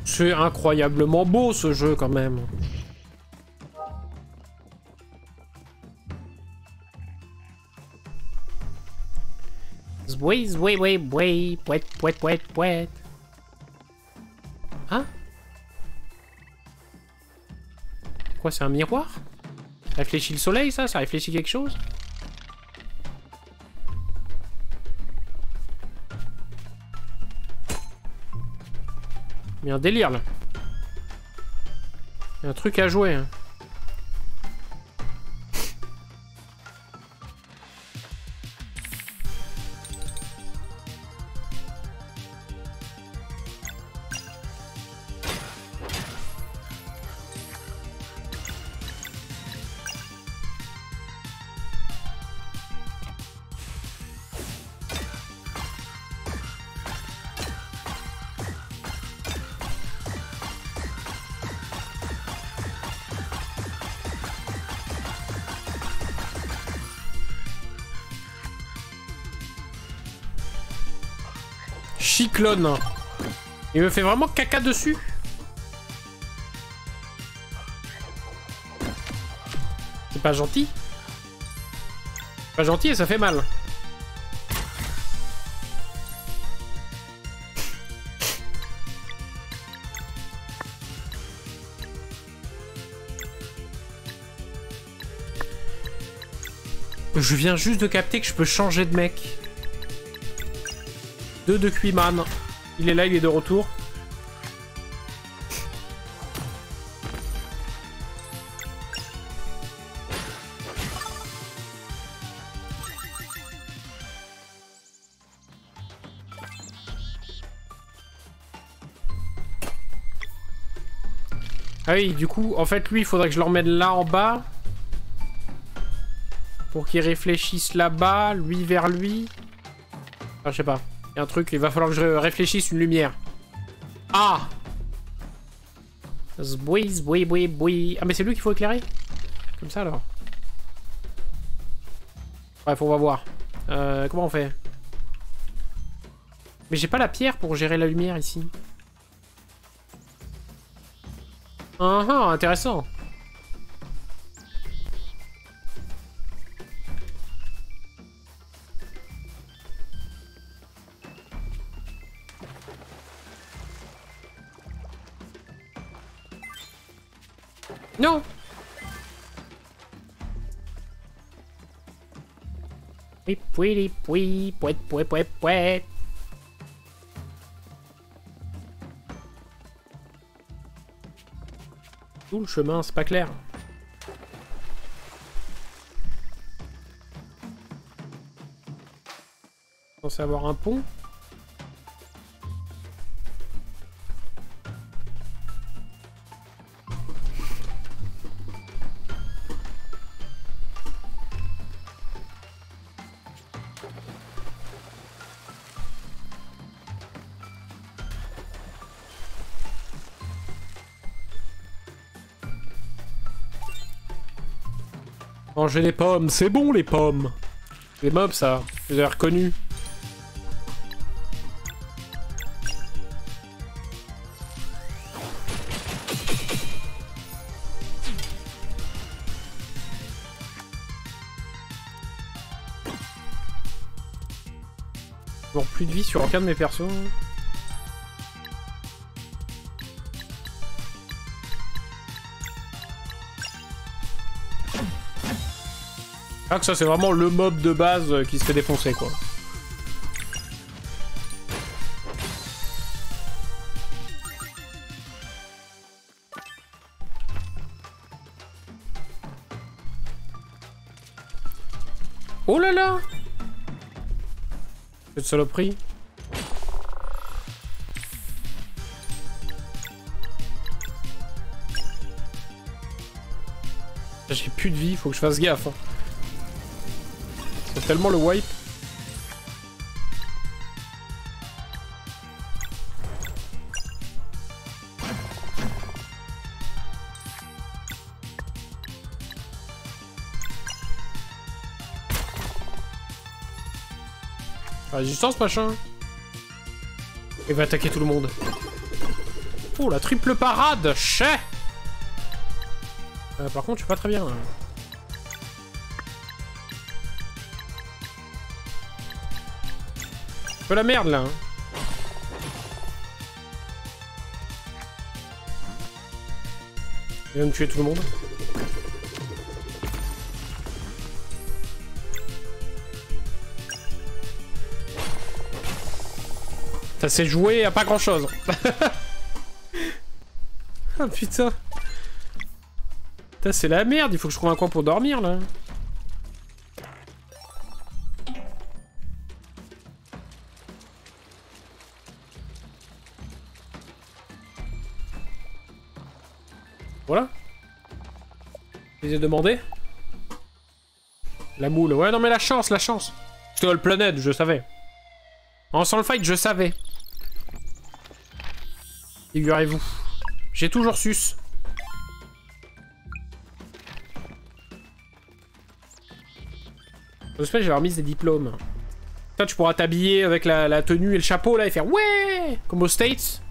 C'est incroyablement beau ce jeu quand même. Pouet. Hein? Quoi, c'est un miroir? Ça réfléchit le soleil, ça? Ça réfléchit quelque chose? Il y a un délire là. Il y a un truc à jouer. Hein. Chiclone. Il me fait vraiment caca dessus. C'est pas gentil. Pas gentil et ça fait mal. Je viens juste de capter que je peux changer de mec. 2 de Kuiman. Il est là, il est de retour. Ah oui, du coup, en fait, lui, il faudrait que je le remette là en bas. Pour qu'il réfléchisse là-bas, lui vers lui. Ah, je sais pas. Il y a un truc, il va falloir que je réfléchisse une lumière. Ah! Zboui. Ah, mais c'est lui qu'il faut éclairer? Comme ça, alors. Bref, on va voir. Comment on fait? Mais j'ai pas la pierre pour gérer la lumière, ici. Ah, intéressant. Non. Oui, oui, oui, pouet, pouet, pouet, pouet. Tout le chemin, c'est pas clair. Censé avoir un pont. Manger des pommes, c'est bon les pommes. Les mobs ça, je les ai reconnus. Bon, plus de vie sur aucun de mes persos. Ah que ça c'est vraiment le mob de base qui se fait défoncer quoi. Oh là là! Cette saloperie. J'ai plus de vie, faut que je fasse gaffe. Hein. C'est tellement le wipe. Résistance machin. Il va attaquer tout le monde. Oh la triple parade, chais. Par contre je suis pas très bien là. Un peu la merde là. Hein. Il vient de tuer tout le monde. Ça s'est joué à pas grand chose. Ah putain. Putain c'est la merde, il faut que je trouve un coin pour dormir là. Voilà. Je les ai demandé. La moule. Ouais non mais la chance, la chance. C'était le planète, je savais. En sans le fight, je savais. Figurez-vous. J'ai toujours sus. J'espère que j'ai remis des diplômes. Toi, tu pourras t'habiller avec la tenue et le chapeau là et faire ouais comme aux States.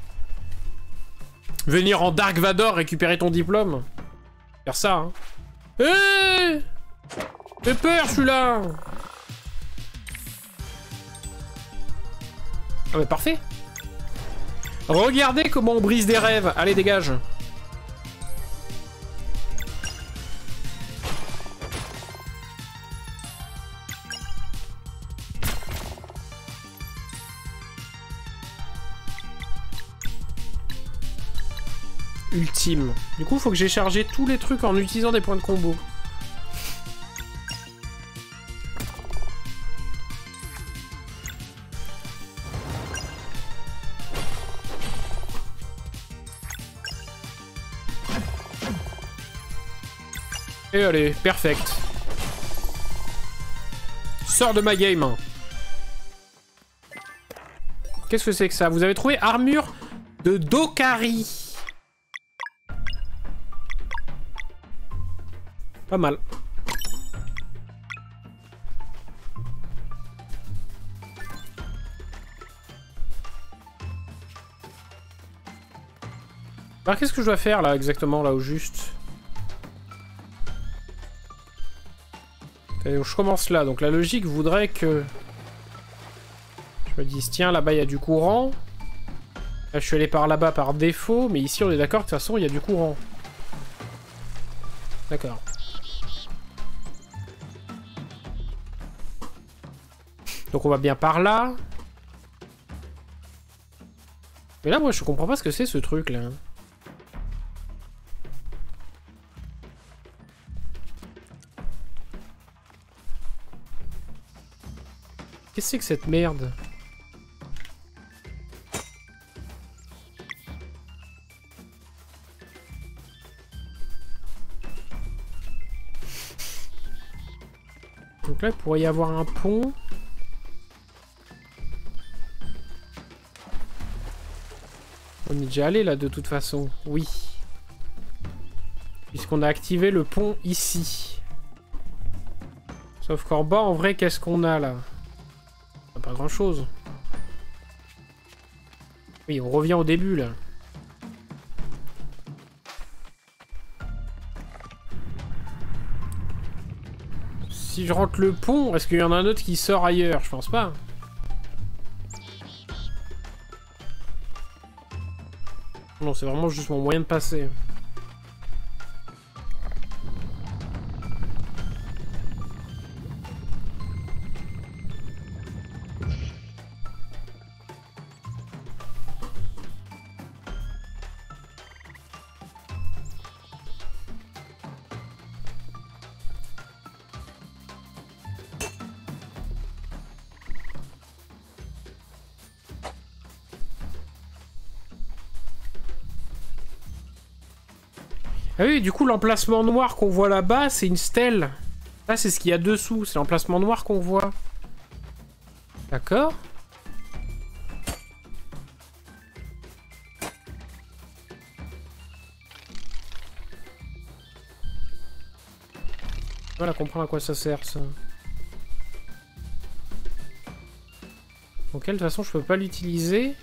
Venir en Dark Vador récupérer ton diplôme. Faire ça, hein. Hé j'ai peur, celui-là. Ah mais parfait. Regardez comment on brise des rêves. Allez, dégage. Ultime. Du coup, faut que j'ai chargé tous les trucs en utilisant des points de combo. Et allez, perfect. Sors de ma game. Qu'est-ce que c'est que ça? Vous avez trouvé armure de Dokari. Pas mal. Alors qu'est-ce que je dois faire là exactement là au juste? Je commence là, donc la logique voudrait que je me dise tiens là-bas il y a du courant. Là je suis allé par là-bas par défaut, mais ici on est d'accord que de toute façon il y a du courant. D'accord. Donc on va bien par là. Mais là, moi, je comprends pas ce que c'est ce truc là. Qu'est-ce que c'est que cette merde? Donc là, il pourrait y avoir un pont. On est déjà allé là de toute façon. Oui. Puisqu'on a activé le pont ici. Sauf qu'en bas, en vrai, qu'est-ce qu'on a là? Pas grand chose. Oui, on revient au début là. Si je rentre le pont, est-ce qu'il y en a un autre qui sort ailleurs? Je pense pas. Non, c'est vraiment juste mon moyen de passer. Ah oui, du coup, l'emplacement noir qu'on voit là-bas, c'est une stèle. Là, c'est ce qu'il y a dessous. C'est l'emplacement noir qu'on voit. D'accord. Voilà, comprendre à quoi ça sert, ça. Ok, de toute façon, je peux pas l'utiliser.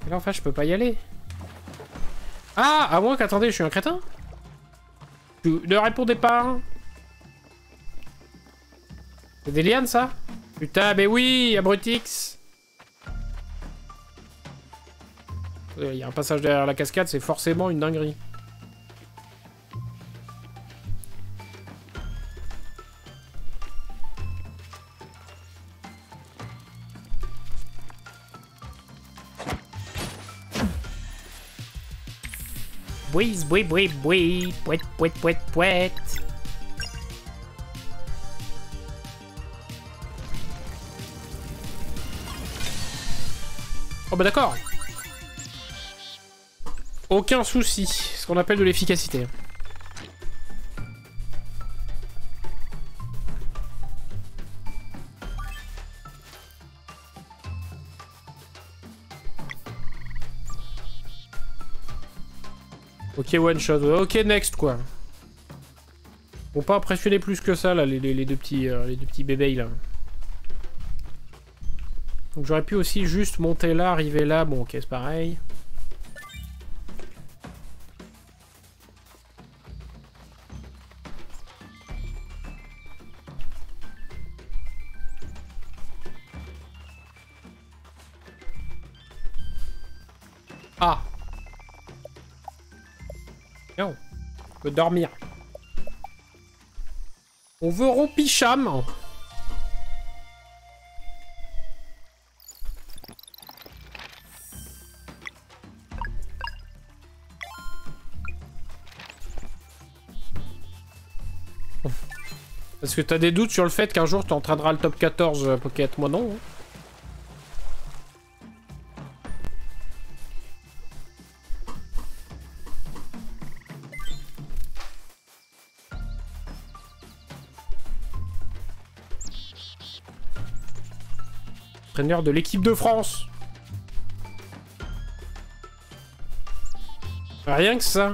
Et là, en fait, je peux pas y aller. Ah, à moins qu'attendez, je suis un crétin. Ne répondez pas. C'est des lianes, ça? Putain, mais oui, Abrutix. Il y a un passage derrière la cascade, c'est forcément une dinguerie. Bouis, boui, boui, boui, pouet, pouet, pouet, pouet. Oh bah d'accord. Aucun souci, ce qu'on appelle de l'efficacité. Ok, one shot. Ok, next, quoi. Bon, pas impressionner plus que ça, là, les deux petits bébés, là. Donc j'aurais pu aussi juste monter là, arriver là. Bon, ok, c'est pareil. Ah! Non, on peut dormir. On veut Rompicham. Est-ce que t'as des doutes sur le fait qu'un jour tu entraîneras le top 14 Pocket? Moi non. Hein. Entraîneur de l'équipe de France. Rien que ça.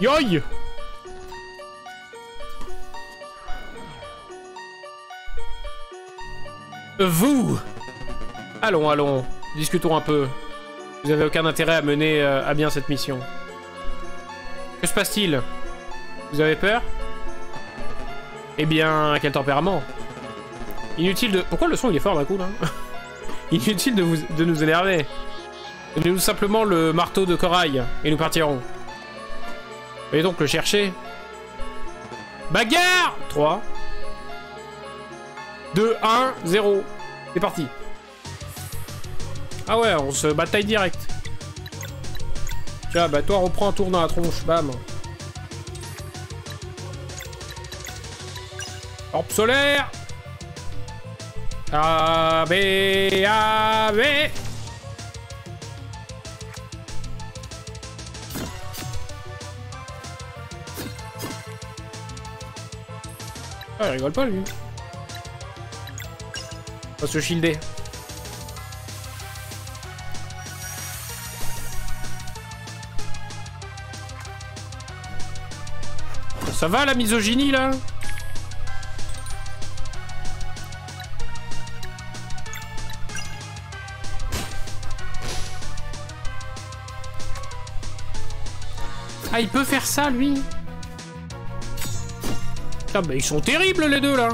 Yoï! Vous! Allons, allons. Discutons un peu. Vous avez aucun intérêt à mener à bien cette mission. Que se passe-t-il? Vous avez peur? Eh bien, quel tempérament. Inutile de... Pourquoi le son il est fort d'un coup là? Inutile de nous énerver. Donnez-nous simplement le marteau de corail et nous partirons. Veuillez donc le chercher. Bagarre! 3 2, 1, 0. C'est parti. Ah ouais, on se bataille direct. Tiens, bah toi reprends un tour dans la tronche, bam. Orbe solaire. A, B, A, B. Ah, il rigole pas lui. On va se shielder. Ça va la misogynie là? Ah, il peut faire ça lui? Ah bah ils sont terribles les deux là.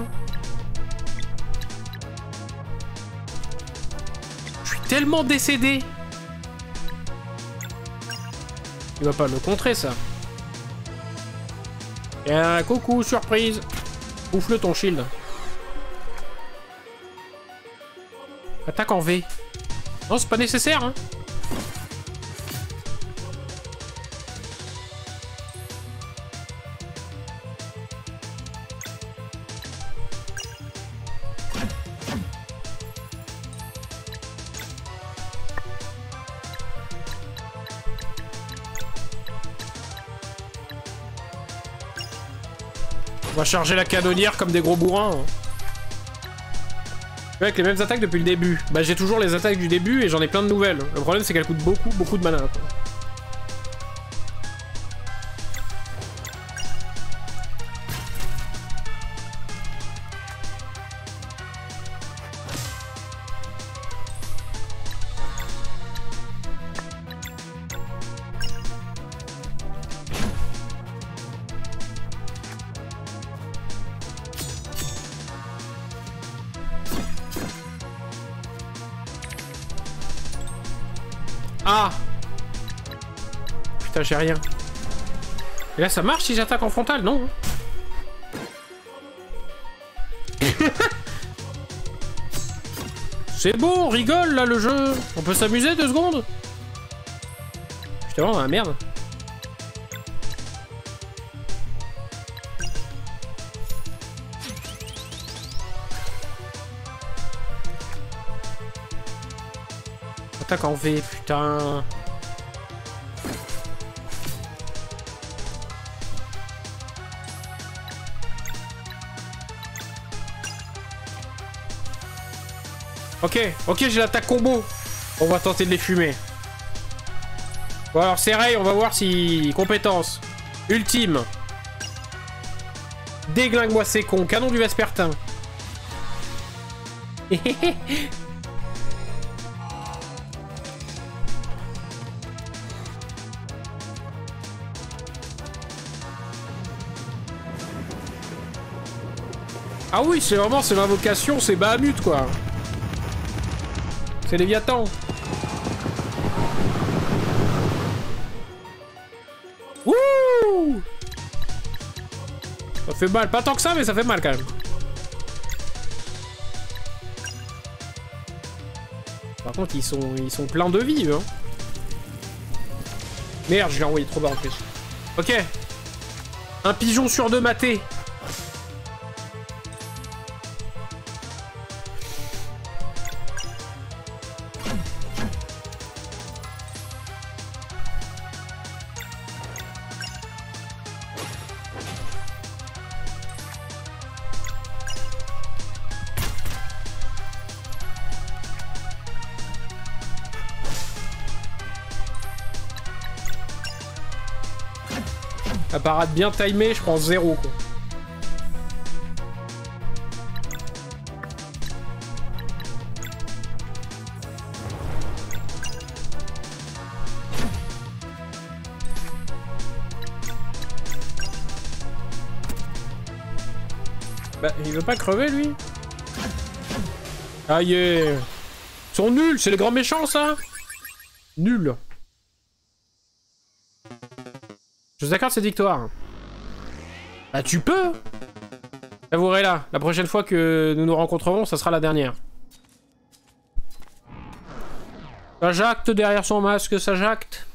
Je suis tellement décédé. Il va pas me contrer ça. Tiens, coucou, surprise. Oufle ton shield. Attaque en V. Non, c'est pas nécessaire hein. On va charger la canonnière comme des gros bourrins. Avec les mêmes attaques depuis le début. Bah j'ai toujours les attaques du début et j'en ai plein de nouvelles. Le problème c'est qu'elles coûtent beaucoup de mana. Quoi. Ah! Putain, j'ai rien. Et là, ça marche si j'attaque en frontal, non? C'est bon, on rigole, là, le jeu. On peut s'amuser 2 secondes? Putain, vraiment, la merde. Attaque en V, putain. Ok, j'ai l'attaque combo. On va tenter de les fumer. Bon alors Sereil, on va voir si... Compétence. Ultime. Déglingue-moi ces cons. Canon du Vespertin. Ah oui, c'est vraiment, c'est l'invocation, c'est Bahamut quoi. C'est Léviathan. Wouh! Ça fait mal, pas tant que ça, mais ça fait mal quand même. Par contre, ils sont pleins de vie, eux. Hein. Merde, je l'ai envoyé trop bas en plus. Ok. Un pigeon sur 2 maté. La parade bien timée, je prends 0 quoi. Bah, il veut pas crever, lui? Ah, yeah. Ils sont nuls, c'est les grands méchants, ça? Nuls. Je vous accorde cette victoire. Bah, tu peux. Avouerez là, la prochaine fois que nous nous rencontrerons, ça sera la dernière. Ça jacte derrière son masque, ça jacte.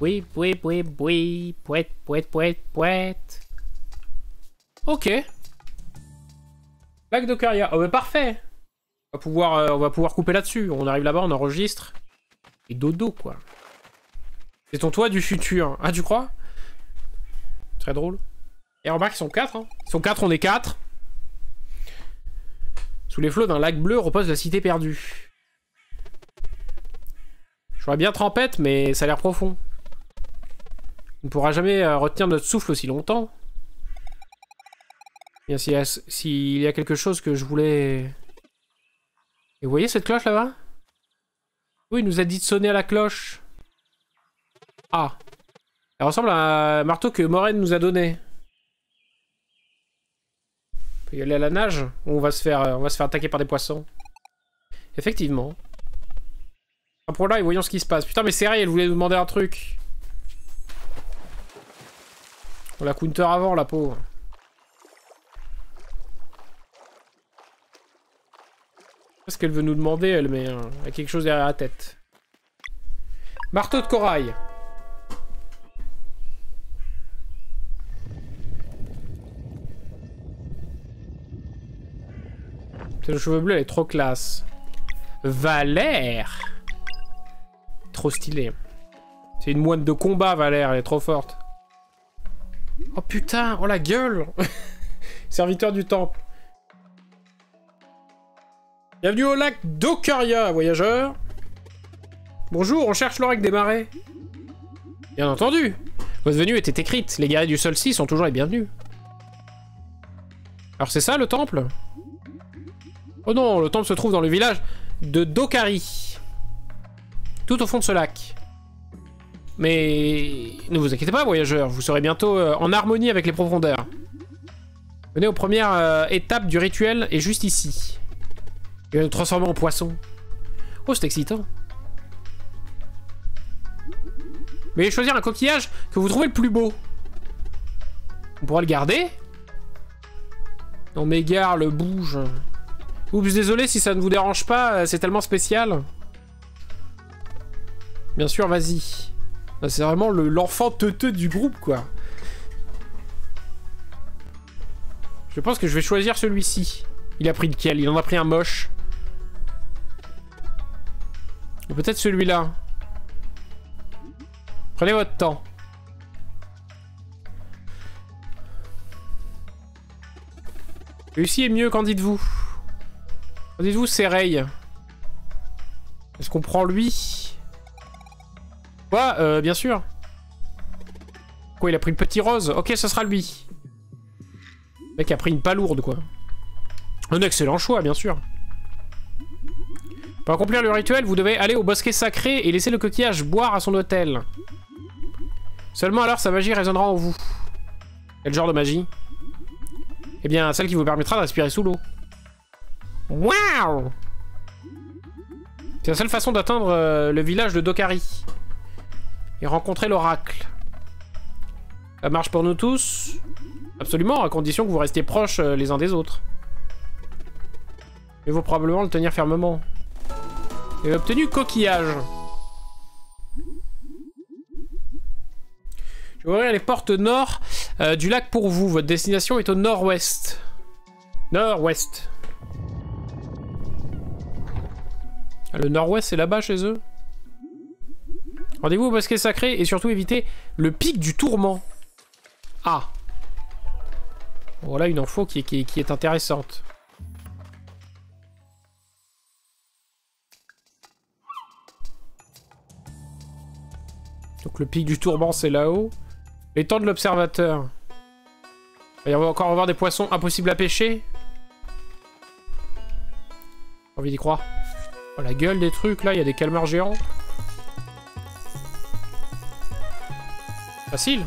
Oui, oui, oui, oui, pouet, pouet, pouet, pouet. Ok. Lac de Caria. Oh, bah parfait. On va pouvoir couper là-dessus. On arrive là-bas, on enregistre. Et dodo, quoi. C'est ton toit du futur. Ah, tu crois? Très drôle. Et remarque, ils sont 4. Hein. Ils sont 4, on est 4. Sous les flots d'un lac bleu repose la cité perdue. Je vois bien trempette, mais ça a l'air profond. On ne pourra jamais retenir notre souffle aussi longtemps. Bien, s'il y a quelque chose que je voulais... Et vous voyez cette cloche là-bas? Oui, il nous a dit de sonner à la cloche. Ah. Elle ressemble à un marteau que Moraine nous a donné. On peut y aller à la nage ou on va se faire attaquer par des poissons. Effectivement. Pour là et voyons ce qui se passe. Putain, mais c'est vrai, elle voulait nous demander un truc. On la counter avant, la pauvre. Qu'est-ce qu'elle veut nous demander, elle, mais elle a quelque chose derrière la tête. Marteau de corail. Le cheveu bleu, elle est trop classe. Valère. Trop stylé. C'est une moine de combat, Valère, elle est trop forte. Oh putain, oh la gueule. Serviteur du temple. Bienvenue au lac d'Ocaria, voyageurs. Bonjour, on cherche l'oracle des marais. Bien entendu. Votre venue était écrite. Les guerriers du solstice sont toujours les bienvenus. Alors c'est ça, le temple? Oh non, le temple se trouve dans le village de Dokari. Tout au fond de ce lac. Mais ne vous inquiétez pas, voyageurs, vous serez bientôt en harmonie avec les profondeurs. Venez aux premières étapes du rituel et juste ici. Il va nous transformer en poisson. Oh, c'est excitant. Mais choisir un coquillage que vous trouvez le plus beau. On pourra le garder. Non mais gare, le bouge. Oups, désolé si ça ne vous dérange pas, c'est tellement spécial. Bien sûr, vas-y. C'est vraiment l'enfant teuteux du groupe, quoi. Je pense que je vais choisir celui-ci. Il a pris lequel? Il en a pris un moche. Ou peut-être celui-là. Prenez votre temps. Celui-ci est mieux, qu'en dites-vous? Qu'en dites-vous, Sereil? Est-ce qu'on prend lui? Quoi? Bien sûr. Quoi, il a pris le petit rose? Ok, ce sera lui. Le mec a pris une palourde, quoi. Un excellent choix, bien sûr. Pour accomplir le rituel, vous devez aller au bosquet sacré et laisser le coquillage boire à son hôtel. Seulement alors sa magie résonnera en vous. Quel genre de magie? Eh bien, celle qui vous permettra de respirer sous l'eau. Waouh! C'est la seule façon d'atteindre le village de Dokari. Et rencontrer l'oracle. Ça marche pour nous tous? Absolument, à condition que vous restiez proches les uns des autres. Il faut probablement le tenir fermement. Et obtenu coquillage. Je vais ouvrir les portes nord du lac pour vous. Votre destination est au nord-ouest. Nord-ouest. Ah, le nord-ouest, c'est là-bas chez eux. Rendez-vous au bosquet sacré et surtout évitez le pic du tourment. Ah. Voilà une info qui est intéressante. Donc le pic du tourment, c'est là-haut. L'étang de l'observateur. Il va encore avoir des poissons impossibles à pêcher. J'ai envie d'y croire. Oh, la gueule des trucs, là, il y a des calmars géants. Facile.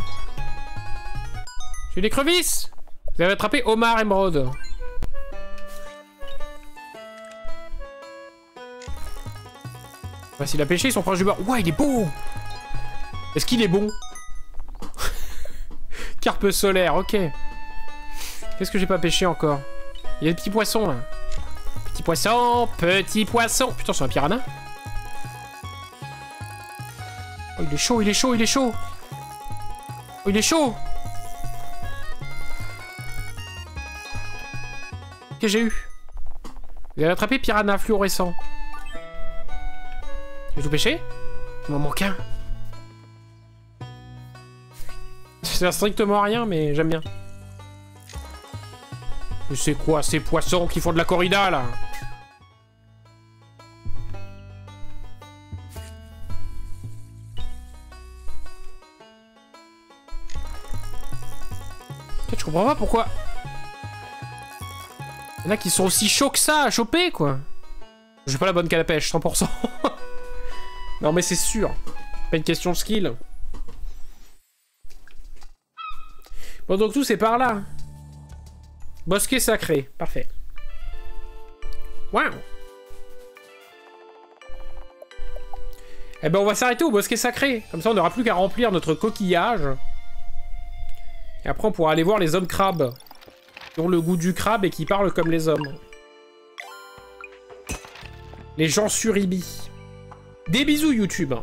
J'ai des crevisses. Vous avez attrapé Omar Emerald. Facile à pêcher, ils sont proches du bord. Ouah, il est beau. Est-ce qu'il est bon? Carpe solaire, ok. Qu'est-ce que j'ai pas pêché encore? Il y a des petits poissons là. Petit poisson, petit poisson. Putain, c'est un piranha. Oh, il est chaud, il est chaud, il est chaud. Oh, il est chaud. Qu'est-ce que j'ai eu? Vous avez attrapé piranha fluorescent. J'ai tout pêché? Il m'en manque un. Ça sert strictement à rien, mais j'aime bien. Mais c'est quoi ces poissons qui font de la corrida, là? Je comprends pas pourquoi... Il y en a qui sont aussi chauds que ça à choper, quoi. J'ai pas la bonne canne à pêche, 100%. Non, mais c'est sûr. Pas une question de skill. Bon, donc tout, c'est par là. Bosquet sacré. Parfait. Waouh. Eh ben, on va s'arrêter au bosquet sacré. Comme ça, on n'aura plus qu'à remplir notre coquillage. Et après, on pourra aller voir les hommes crabes. Qui ont le goût du crabe et qui parlent comme les hommes. Les gens suribis. Des bisous, YouTube.